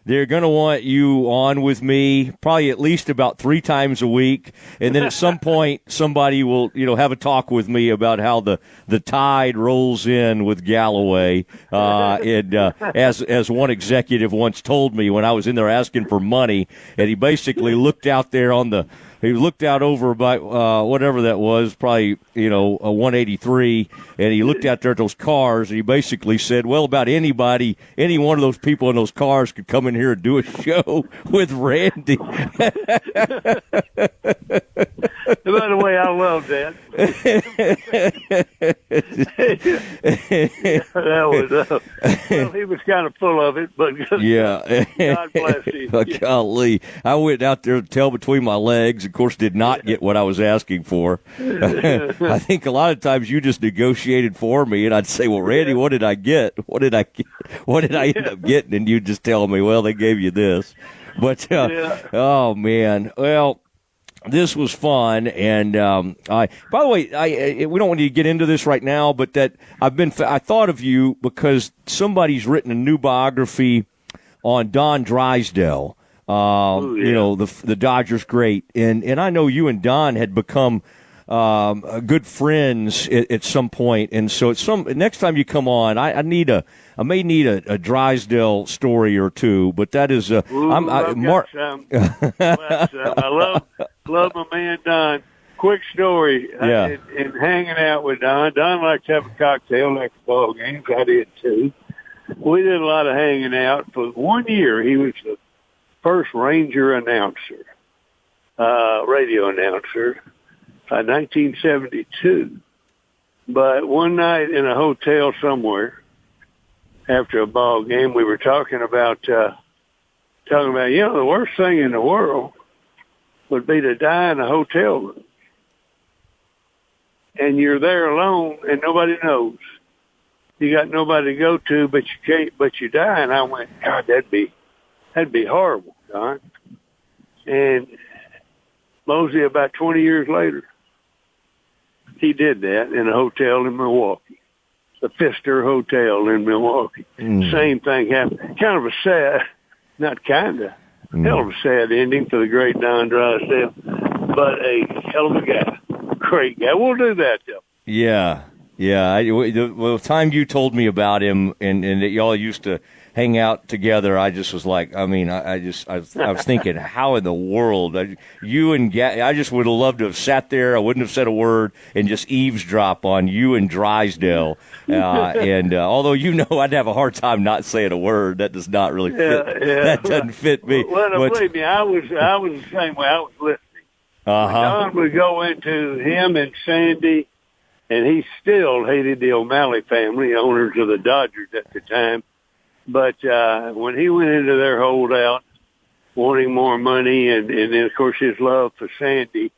Speaker 1: they're going to want you on with me probably at least about 3 times a week. And then at some point, somebody will, have a talk with me about how the tide rolls in with Galloway. And as one executive once told me when I was in there asking for money, and he basically looked out there he looked out over by whatever that was, probably, a 183, and he looked out there at those cars, and he basically said, well, about any one of those people in those cars could come in here and do a show with Randy.
Speaker 4: By the way, I love that. That was, well, he was kind of full of it, but
Speaker 1: yeah.
Speaker 4: God bless him.
Speaker 1: Golly. I went out there to tell between my legs. Of course, did not get what I was asking for. I think a lot of times you just negotiated for me, and I'd say, well, Randy, what did I get? What did I end up getting? And you'd just tell me, well, they gave you this. But, oh, man. Well, this was fun, and by the way, we don't want to get into this right now, but that I thought of you because somebody's written a new biography on Don Drysdale. The Dodgers great, and I know you and Don had become good friends at some point, and so next time you come on, I may need a Drysdale story or two, but that is I love my man Don.
Speaker 4: quick story.
Speaker 1: Yeah.
Speaker 4: In hanging out with Don. Don liked to have a cocktail after ball games. I did too. We did a lot of hanging out. For 1 year, he was the first Ranger announcer, radio announcer, 1972. But one night in a hotel somewhere, after a ball game, we were talking about, the worst thing in the world would be to die in a hotel room. And you're there alone and nobody knows. You got nobody to go to, but you die. And I went, God, that'd be horrible, Don. And Mosley, about 20 years later, he did that in a hotel in Milwaukee, the Pfister Hotel in Milwaukee. Same thing happened. Kind of a sad, not kind of, hell of a sad ending for the great Don Drysdale, but a hell of a guy. Great guy. We'll do that, though.
Speaker 1: Yeah. The time you told me about him and that y'all used to hang out together, I just was like, I was thinking, how in the world? I just would have loved to have sat there. I wouldn't have said a word and just eavesdrop on you and Drysdale. And although I'd have a hard time not saying a word. That does not really fit.
Speaker 4: Yeah.
Speaker 1: That doesn't fit me.
Speaker 4: Well, believe me, I was the same way. I was listening. Don would go into him and Sandy, and he still hated the O'Malley family, owners of the Dodgers at the time. But when he went into their holdout, wanting more money, and then, of course, his love for Sandy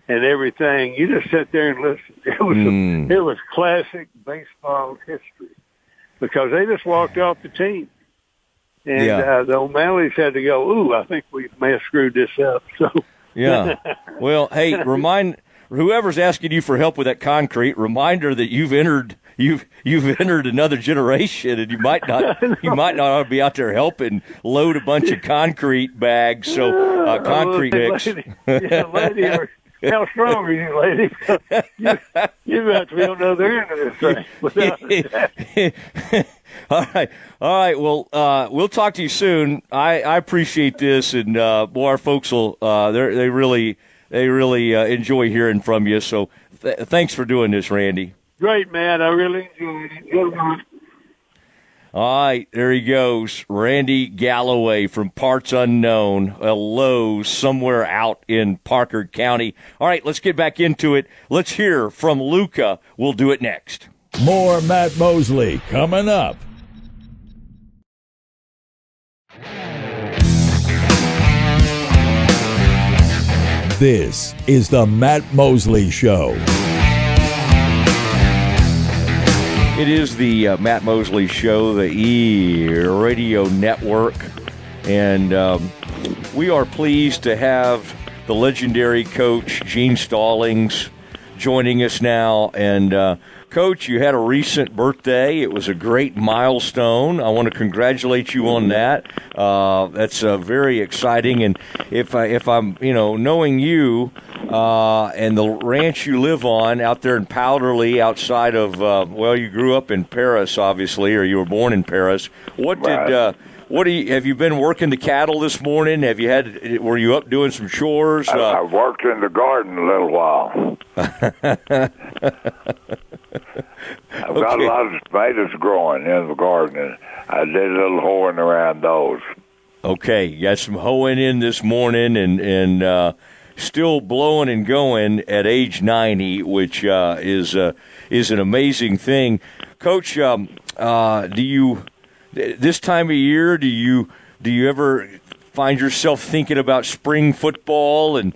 Speaker 4: and everything, you just sit there and listen. It was classic baseball history because they just walked off the team. And the O'Malleys had to go, ooh, I think we may have screwed this up. So
Speaker 1: yeah. Well, hey, remind whoever's asking you for help with that concrete, reminder that you've entered another generation, and you might not be out there helping load a bunch of concrete bags. So concrete mix.
Speaker 4: Lady, how strong are you, lady? You have to be on the other end of this thing.
Speaker 1: All right. Well, we'll talk to you soon. I appreciate this, and boy, our folks will they really enjoy hearing from you. So thanks for doing this, Randy.
Speaker 4: Great, man. I really enjoyed it. Good one.
Speaker 1: All right, there he goes, Randy Galloway from Parts Unknown, a Lowe's somewhere out in Parker County. All right, let's get back into it. Let's hear from Luca. We'll do it next.
Speaker 3: More Matt Mosley coming up. This is the Matt Mosley Show.
Speaker 1: It is the Matt Mosley Show, the E-Radio Network, and we are pleased to have the legendary coach, Gene Stallings, joining us now. And, Coach, you had a recent birthday. It was a great milestone. I want to congratulate you on that. That's very exciting. And if I'm knowing you and the ranch you live on out there in Powderly, outside of you grew up in Paris, obviously, or you were born in Paris. Have you been working the cattle this morning? Were you up doing some chores?
Speaker 5: I worked in the garden a little while. I've got a lot of tomatoes growing in the garden, and I did a little hoeing around those.
Speaker 1: Okay, you got some hoeing in this morning, and still blowing and going at age 90, which is an amazing thing. Coach, this time of year, do you ever find yourself thinking about spring football and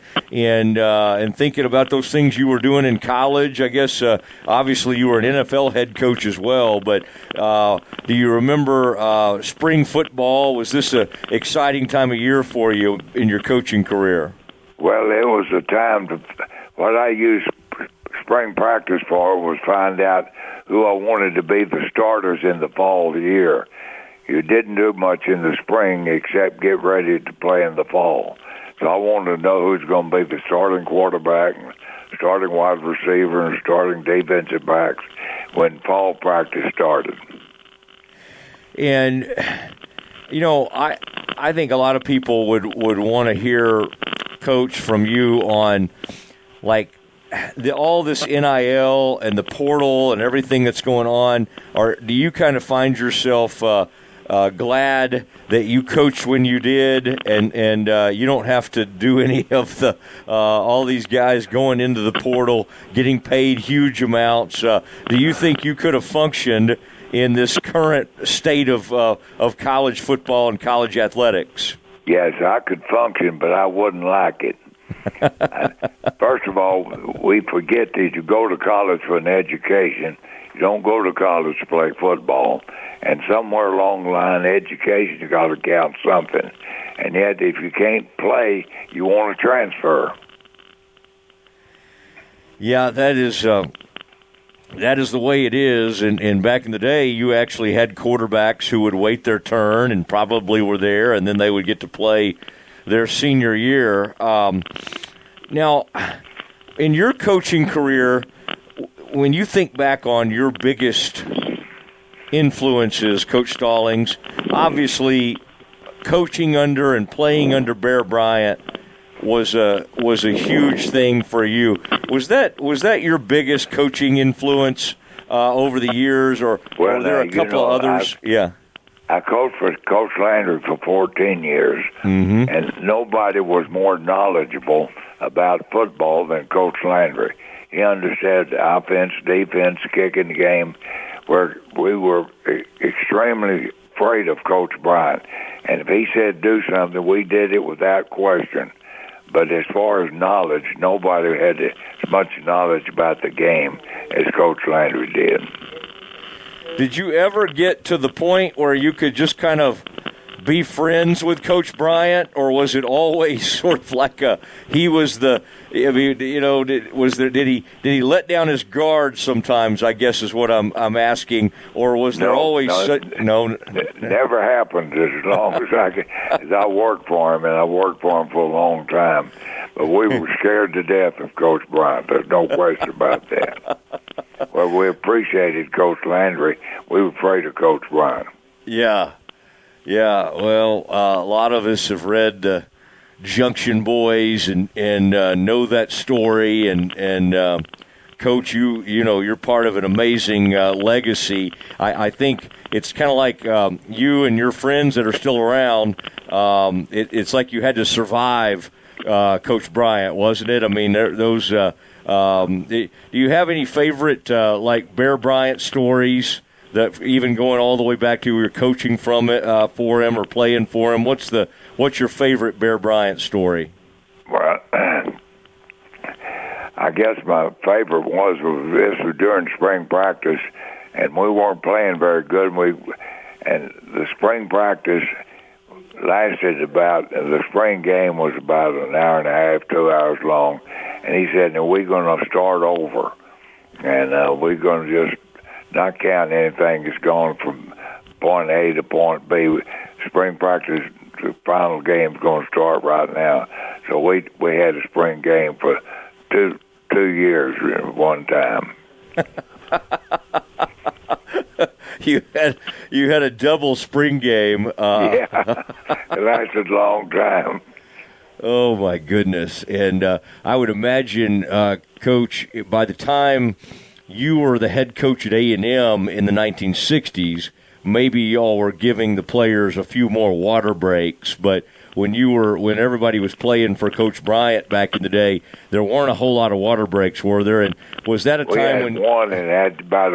Speaker 1: thinking about those things you were doing in college? I guess obviously you were an NFL head coach as well, but do you remember spring football? Was this an exciting time of year for you in your coaching career?
Speaker 5: Well, it was a time what I used spring practice for was find out who I wanted to be the starters in the fall year. You didn't do much in the spring except get ready to play in the fall. So I wanted to know who's going to be the starting quarterback, and starting wide receiver, and starting defensive backs when fall practice started.
Speaker 1: And, I think a lot of people would want to hear, Coach, from you on, like, all this NIL and the portal and everything that's going on, do you kind of find yourself glad that you coached when you did, and you don't have to do any of the all these guys going into the portal, getting paid huge amounts? Do you think you could have functioned in this current state of college football and college athletics?
Speaker 5: Yes, I could function, but I wouldn't like it. First of all, we forget that you go to college for an education. You don't go to college to play football. And somewhere along the line, education has got to count something. And yet, if you can't play, you want to transfer.
Speaker 1: Yeah, that is the way it is. And back in the day, you actually had quarterbacks who would wait their turn and probably were there, and then they would get to play their senior year. Now, in your coaching career, when you think back on your biggest influences, Coach Stallings, obviously coaching under and playing under Bear Bryant was a huge thing for you. Was that your biggest coaching influence over the years, or were there a couple of others?
Speaker 5: I coached for Coach Landry for 14 years, and nobody was more knowledgeable about football than Coach Landry. He understood offense, defense, kicking the game, where we were extremely afraid of Coach Bryant. And if he said do something, we did it without question. But as far as knowledge, nobody had as much knowledge about the game as Coach Landry did.
Speaker 1: Did you ever get to the point where you could just kind of be friends with Coach Bryant, or was it always sort of like he was the? I mean, did he let down his guard sometimes? I guess is what I'm asking, or was there always no?
Speaker 5: It never happened as long as I worked for him, and I worked for him for a long time. But we were scared to death of Coach Bryant. There's no question about that. Well, we appreciated Coach Landry. We were afraid of Coach Bryant.
Speaker 1: Yeah. Well, a lot of us have read Junction Boys and know that story. And Coach, you're part of an amazing legacy. I think it's kind of like you and your friends that are still around. It's like you had to survive Coach Bryant, wasn't it? I mean, those. Do you have any favorite like Bear Bryant stories? That even going all the way back to your coaching from it for him or playing for him. What's your favorite Bear Bryant story?
Speaker 5: Well, I guess my favorite was during spring practice, and we weren't playing very good. And the spring practice lasted the spring game was about an hour and a half, 2 hours long. And he said, "Now we're going to start over, and we're going to just not count anything that's gone from point A to point B. Spring practice, the final game's going to start right now." So we had a spring game for two years at one time.
Speaker 1: You had a double spring game.
Speaker 5: Yeah, it lasted a long time.
Speaker 1: Oh my goodness! And I would imagine, Coach, by the time you were the head coach at A&M in the 1960s, maybe y'all were giving the players a few more water breaks, but when everybody was playing for Coach Bryant back in the day, there weren't a whole lot of water breaks, were there? And was that a time when
Speaker 5: one and had about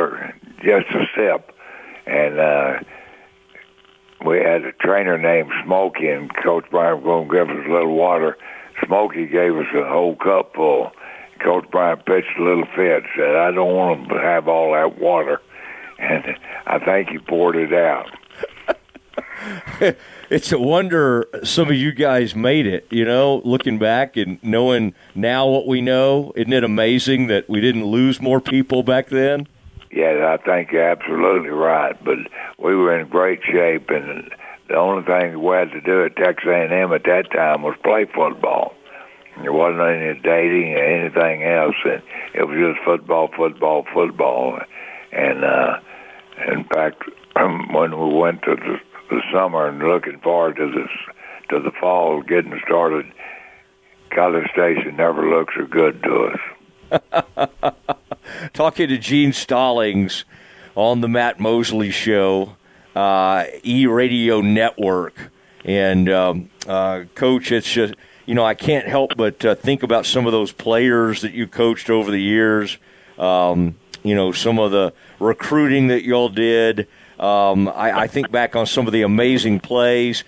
Speaker 5: just a sip, and we had a trainer named Smokey, and Coach Bryant was going to give us a little water. Smokey gave us a whole cup full. Coach Bryant pitched a little fit, said, "I don't want them to have all that water." And I think he poured it out.
Speaker 1: It's a wonder some of you guys made it, looking back and knowing now what we know. Isn't it amazing that we didn't lose more people back then?
Speaker 5: Yeah, I think you're absolutely right. But we were in great shape, and the only thing we had to do at Texas A&M at that time was play football. There wasn't any dating or anything else, and it was just football. And in fact, when we went to the summer and looking forward to the fall getting started, College Station never looked so good to us.
Speaker 1: Talking to Gene Stallings on the Matt Mosley Show, E-Radio Network. And, Coach, it's just, I can't help but think about some of those players that you coached over the years, some of the recruiting that y'all did. I think back on some of the amazing plays.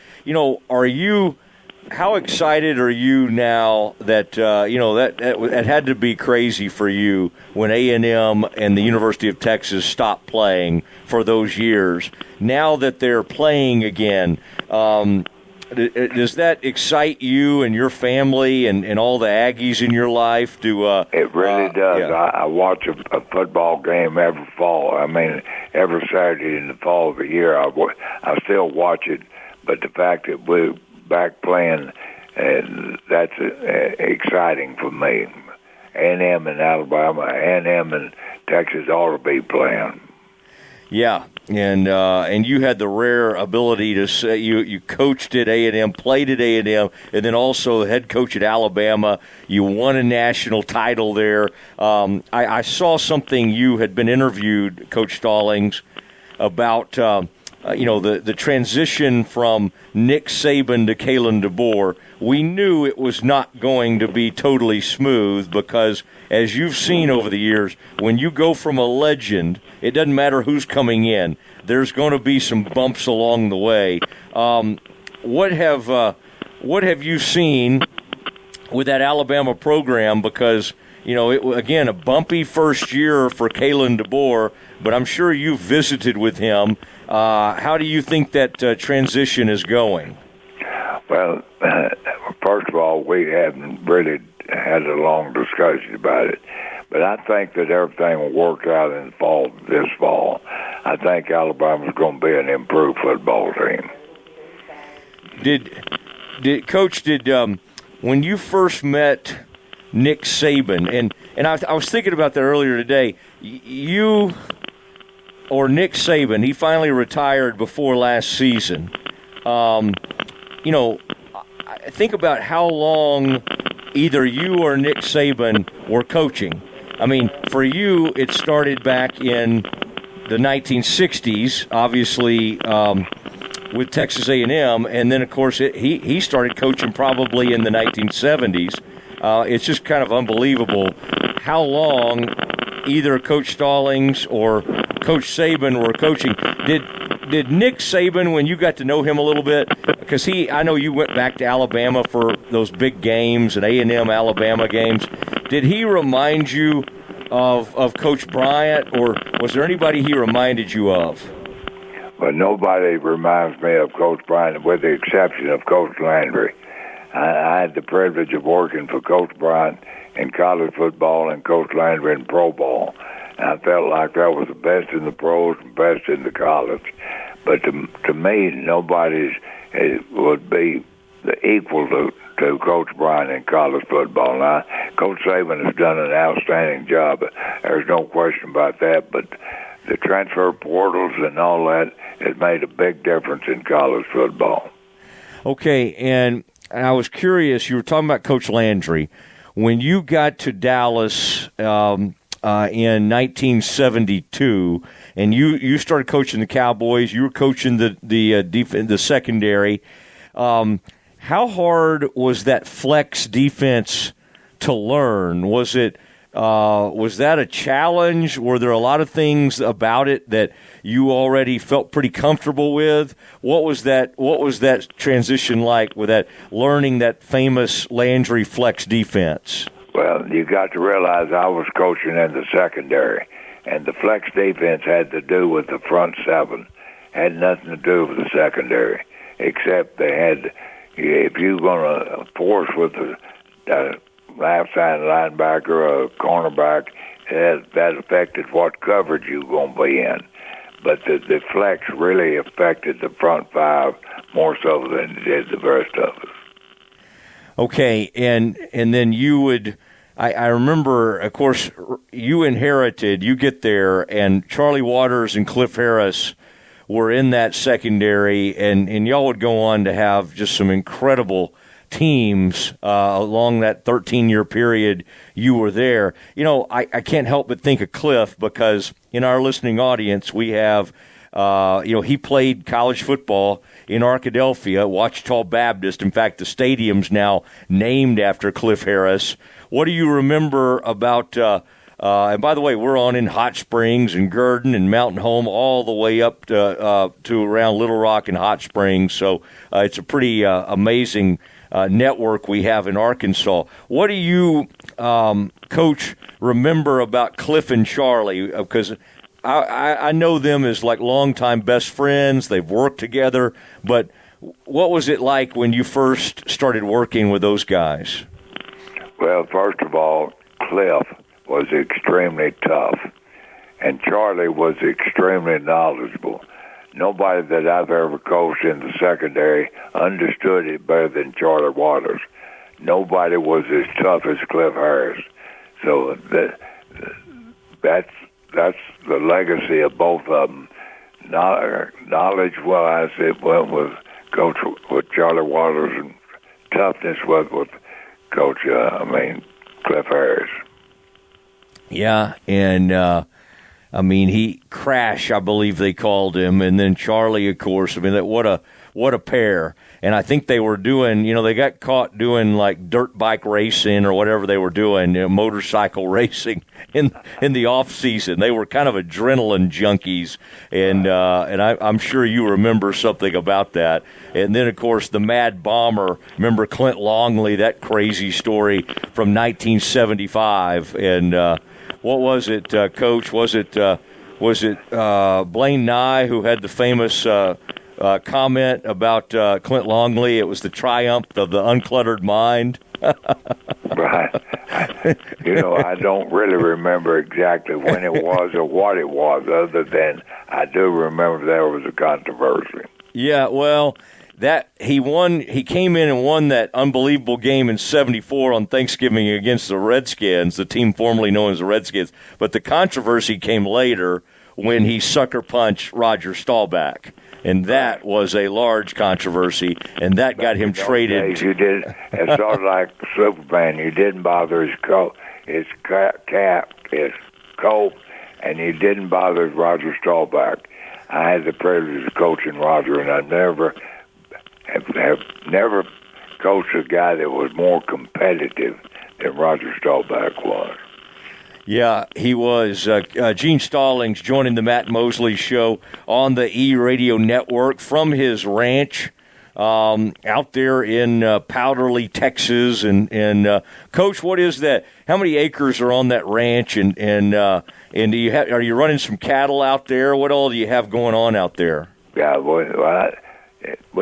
Speaker 1: How excited are you now that that had to be crazy for you when A&M and the University of Texas stopped playing for those years? Now that they're playing again, does that excite you and your family and all the Aggies in your life?
Speaker 5: It really does.
Speaker 1: Yeah.
Speaker 5: I watch a football game every fall. I mean, every Saturday in the fall of the year, I still watch it. But the fact that we're back playing, that's exciting for me. A&M and Alabama, A&M and Texas ought to be playing.
Speaker 1: Yeah, and you had the rare ability to say you coached at A&M, played at A&M, and then also the head coach at Alabama. You won a national title there. I saw something you had been interviewed, Coach Stallings, about the transition from Nick Saban to Kalen DeBoer. We knew it was not going to be totally smooth because, as you've seen over the years, when you go from a legend, it doesn't matter who's coming in. There's going to be some bumps along the way. What have you seen with that Alabama program? Because again, a bumpy first year for Kalen DeBoer, but I'm sure you've visited with him. How do you think that transition is going?
Speaker 5: Well, first of all, we haven't really had a long discussion about it. But I think that everything will work out in this fall. I think Alabama's going to be an improved football team.
Speaker 1: Coach, when you first met Nick Saban, and I was thinking about that earlier today, you or Nick Saban, he finally retired before last season. Think about how long either you or Nick Saban were coaching. I mean, for you, it started back in the 1960s, obviously with Texas A&M, and then, of course, he started coaching probably in the 1970s. It's just kind of unbelievable how long either Coach Stallings or Coach Saban were coaching. Did Nick Saban, when you got to know him a little bit, because I know you went back to Alabama for those big games and A&M Alabama games, did he remind you of Coach Bryant, or was there anybody he reminded you of?
Speaker 5: Well, nobody reminds me of Coach Bryant, with the exception of Coach Landry. I had the privilege of working for Coach Bryant in college football and Coach Landry in pro ball. And I felt like that was the best in the pros and best in the college. But to me, nobody would be the equal to Coach Bryant in college football. Now, Coach Saban has done an outstanding job. There's no question about that. But the transfer portals and all that has made a big difference in college football. Okay,
Speaker 1: and I was curious, you were talking about Coach Landry. When you got to Dallas in 1972, and you started coaching the Cowboys, you were coaching the secondary. How hard was that flex defense to learn? Was that a challenge? Were there a lot of things about it that you already felt pretty comfortable with? What was that transition like with that learning that famous Landry flex defense?
Speaker 5: Well, you got to realize I was coaching in the secondary, and the flex defense had to do with the front seven. Had nothing to do with the secondary, except they had, if you're going to force with the left-side linebacker or a cornerback, that affected what coverage you were going to be in. But the flex really affected the front five more so than it did the rest of us.
Speaker 1: Okay, and then you would, I remember, of course, you get there, and Charlie Waters and Cliff Harris were in that secondary, and y'all would go on to have just some incredible teams along that 13-year period you were there. I can't help but think of Cliff, because in our listening audience we have, he played college football in Arkadelphia, Ouachita Baptist. In fact, the stadium's now named after Cliff Harris. What do you remember about and by the way, we're on in Hot Springs and Gurdon and Mountain Home all the way up to around Little Rock and Hot Springs. So it's a pretty amazing network we have in Arkansas. What do you, Coach, remember about Cliff and Charlie? Because I know them as like longtime best friends. They've worked together. But what was it like when you first started working with those guys?
Speaker 5: Well, first of all, Cliff was extremely tough, and Charlie was extremely knowledgeable. Nobody that I've ever coached in the secondary understood it better than Charlie Waters. Nobody was as tough as Cliff Harris. So that's the legacy of both of them. Knowledge-wise, it went with Charlie Waters, and toughness was with Cliff Harris.
Speaker 1: Yeah, and he Crash, I believe they called him, and then Charlie, of course. What a pair. And I think they were doing, they got caught doing like dirt bike racing or whatever they were doing, motorcycle racing in the off season. They were kind of adrenaline junkies, and I'm sure you remember something about that. And then, of course, the Mad Bomber. Remember Clint Longley, that crazy story from 1975, and. What was it, Coach? Was it Blaine Nye who had the famous comment about Clint Longley? It was the triumph of the uncluttered mind.
Speaker 5: Right. I don't really remember exactly when it was or what it was, other than I do remember there was a controversy.
Speaker 1: Yeah, well, that he came in and won that unbelievable game in 74 on Thanksgiving against the Redskins, the team formerly known as the Redskins. But the controversy came later when he sucker punched Roger Staubach, and that was a large controversy, and that got him traded.
Speaker 5: You did. It's sort of like Superman. You didn't bother his coat, his coat, and you didn't bother Roger Staubach. I had the privilege of coaching Roger, and I have never coached a guy that was more competitive than Roger Staubach was.
Speaker 1: Yeah, he was. Gene Stallings joining the Matt Mosley Show on the E-Radio Network from his ranch out there in Powderly, Texas. And Coach, what is that? How many acres are on that ranch? And do you are you running some cattle out there? What all do you have going on out there?
Speaker 5: Yeah, we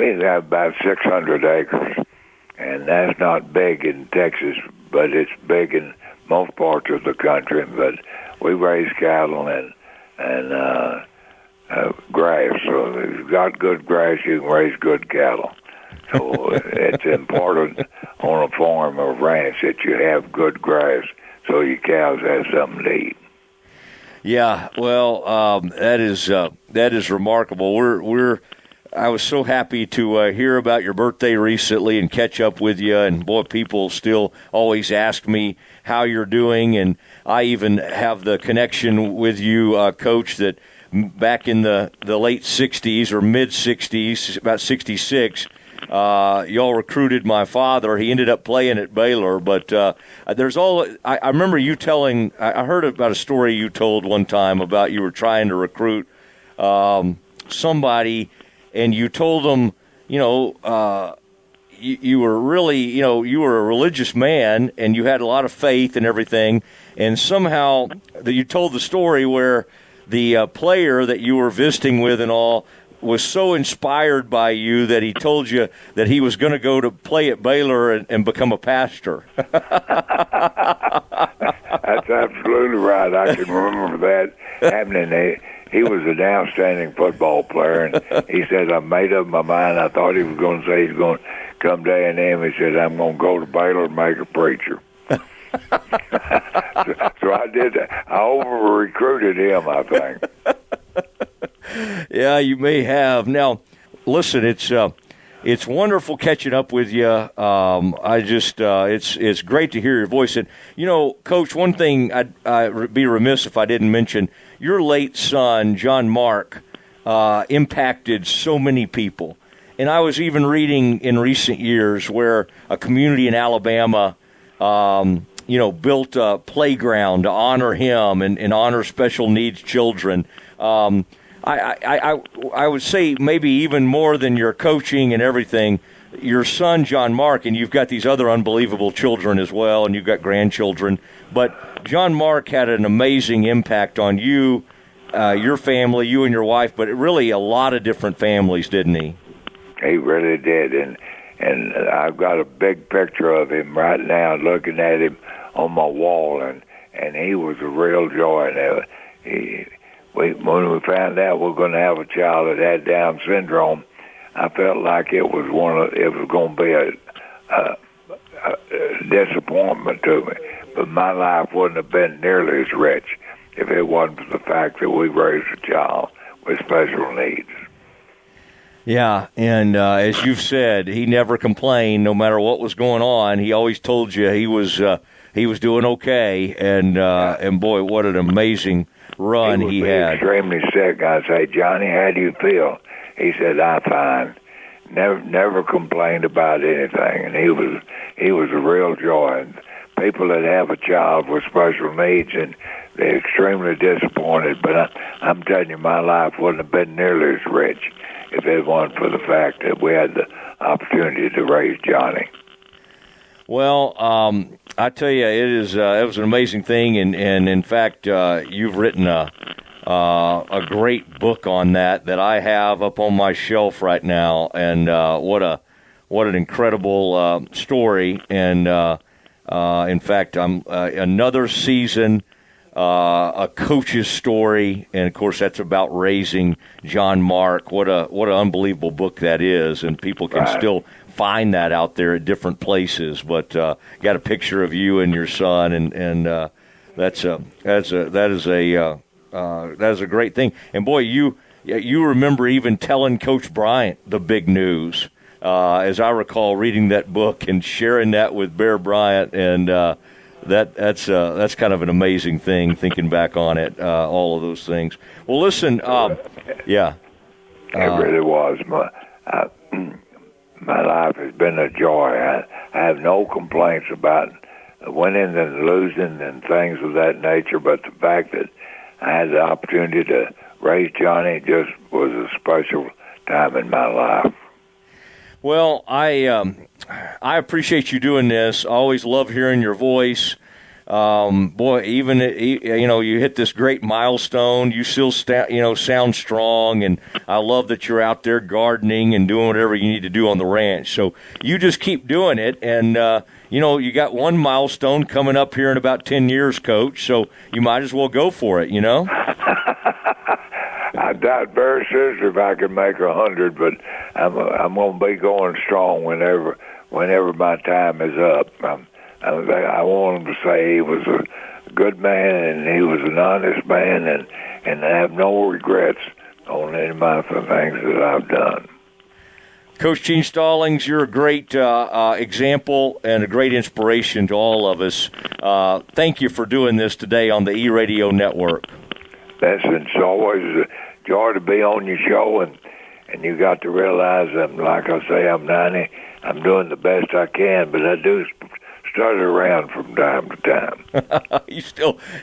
Speaker 5: have about 600 acres, and that's not big in Texas, but it's big in most parts of the country. But we raise cattle and grass. So if you've got good grass, you can raise good cattle. So it's important on a farm or ranch that you have good grass so your cows have something to eat.
Speaker 1: Yeah, well, that is remarkable. I was so happy to hear about your birthday recently and catch up with you. And, boy, people still always ask me how you're doing. And I even have the connection with you, Coach, that back in the late 60s or mid-60s, about 66, y'all recruited my father. He ended up playing at Baylor. But I remember you telling – I heard about a story you told one time about you were trying to recruit somebody – and you told them, you were really, you were a religious man and you had a lot of faith and everything. And somehow you told the story where the player that you were visiting with and all was so inspired by you that he told you that he was going to go to play at Baylor and become a pastor.
Speaker 5: That's absolutely right. I can remember that happening. He was an outstanding football player, and he said, I made up my mind. I thought he was going to say he's going to come to A&M. He said, I'm going to go to Baylor and make a preacher. So I did that. I over-recruited him, I think.
Speaker 1: Yeah, you may have. Now, listen, it's it's wonderful catching up with you. It's great to hear your voice. And, Coach, one thing I'd be remiss if I didn't mention, your late son, John Mark, impacted so many people. And I was even reading in recent years where a community in Alabama, built a playground to honor him and honor special needs children. I would say maybe even more than your coaching and everything, your son, John Mark, and you've got these other unbelievable children as well, and you've got grandchildren. But John Mark had an amazing impact on you, your family, you and your wife, but really a lot of different families, didn't he?
Speaker 5: He really did, and I've got a big picture of him right now, looking at him on my wall, and he was a real joy. When we found out we were going to have a child that had Down syndrome, I felt like it was going to be a disappointment to me. But my life wouldn't have been nearly as rich if it wasn't for the fact that we raised a child with special needs.
Speaker 1: Yeah, and as you've said, he never complained, no matter what was going on. He always told you he was doing okay, and boy, what an amazing run he had.
Speaker 5: Extremely sick. I say, Johnny, how do you feel? He said, I'm fine. Never complained about anything, and he was a real joy. And people that have a child with special needs, and they're extremely disappointed. But I'm telling you, my life wouldn't have been nearly as rich if it wasn't for the fact that we had the opportunity to raise Johnny.
Speaker 1: Well, I tell you, it was an amazing thing, and in fact, you've written a great book on that I have up on my shelf right now, and what an incredible story. And in fact, I'm another season, a coach's story, and of course that's about raising John Mark. What an unbelievable book that is, and people can still find that out there at different places. But got a picture of you and your son, and that is a great thing. And boy, you remember even telling Coach Bryant the big news, as I recall reading that book and sharing that with Bear Bryant, and that's kind of an amazing thing, thinking back on it, all of those things. Well, listen, yeah.
Speaker 5: It really was. My life has been a joy. I have no complaints about winning and losing and things of that nature, but the fact that I had the opportunity to raise Johnny just was a special time in my life.
Speaker 1: Well, I appreciate you doing this. I always love hearing your voice. Boy, even you hit this great milestone. You still sound strong, and I love that you're out there gardening and doing whatever you need to do on the ranch. So you just keep doing it, and you got one milestone coming up here in about 10 years, Coach. So you might as well go for it.
Speaker 5: I doubt very seriously if I can make 100, but I'm going to be going strong whenever my time is up. I want him to say he was a good man and he was an honest man, and I have no regrets on any of the things that I've done.
Speaker 1: Coach Gene Stallings, you're a great example and a great inspiration to all of us. Thank you for doing this today on the E-Radio Network.
Speaker 5: It's always a joy to be on your show, and you got to realize that, like I say, I'm 90. I'm doing the best I can, but I do start around from time to time.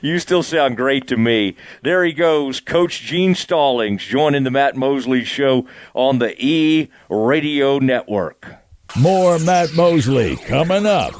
Speaker 1: You still sound great to me. There he goes, Coach Gene Stallings, joining the Matt Mosley Show on the E-Radio Network.
Speaker 3: More Matt Mosley coming up.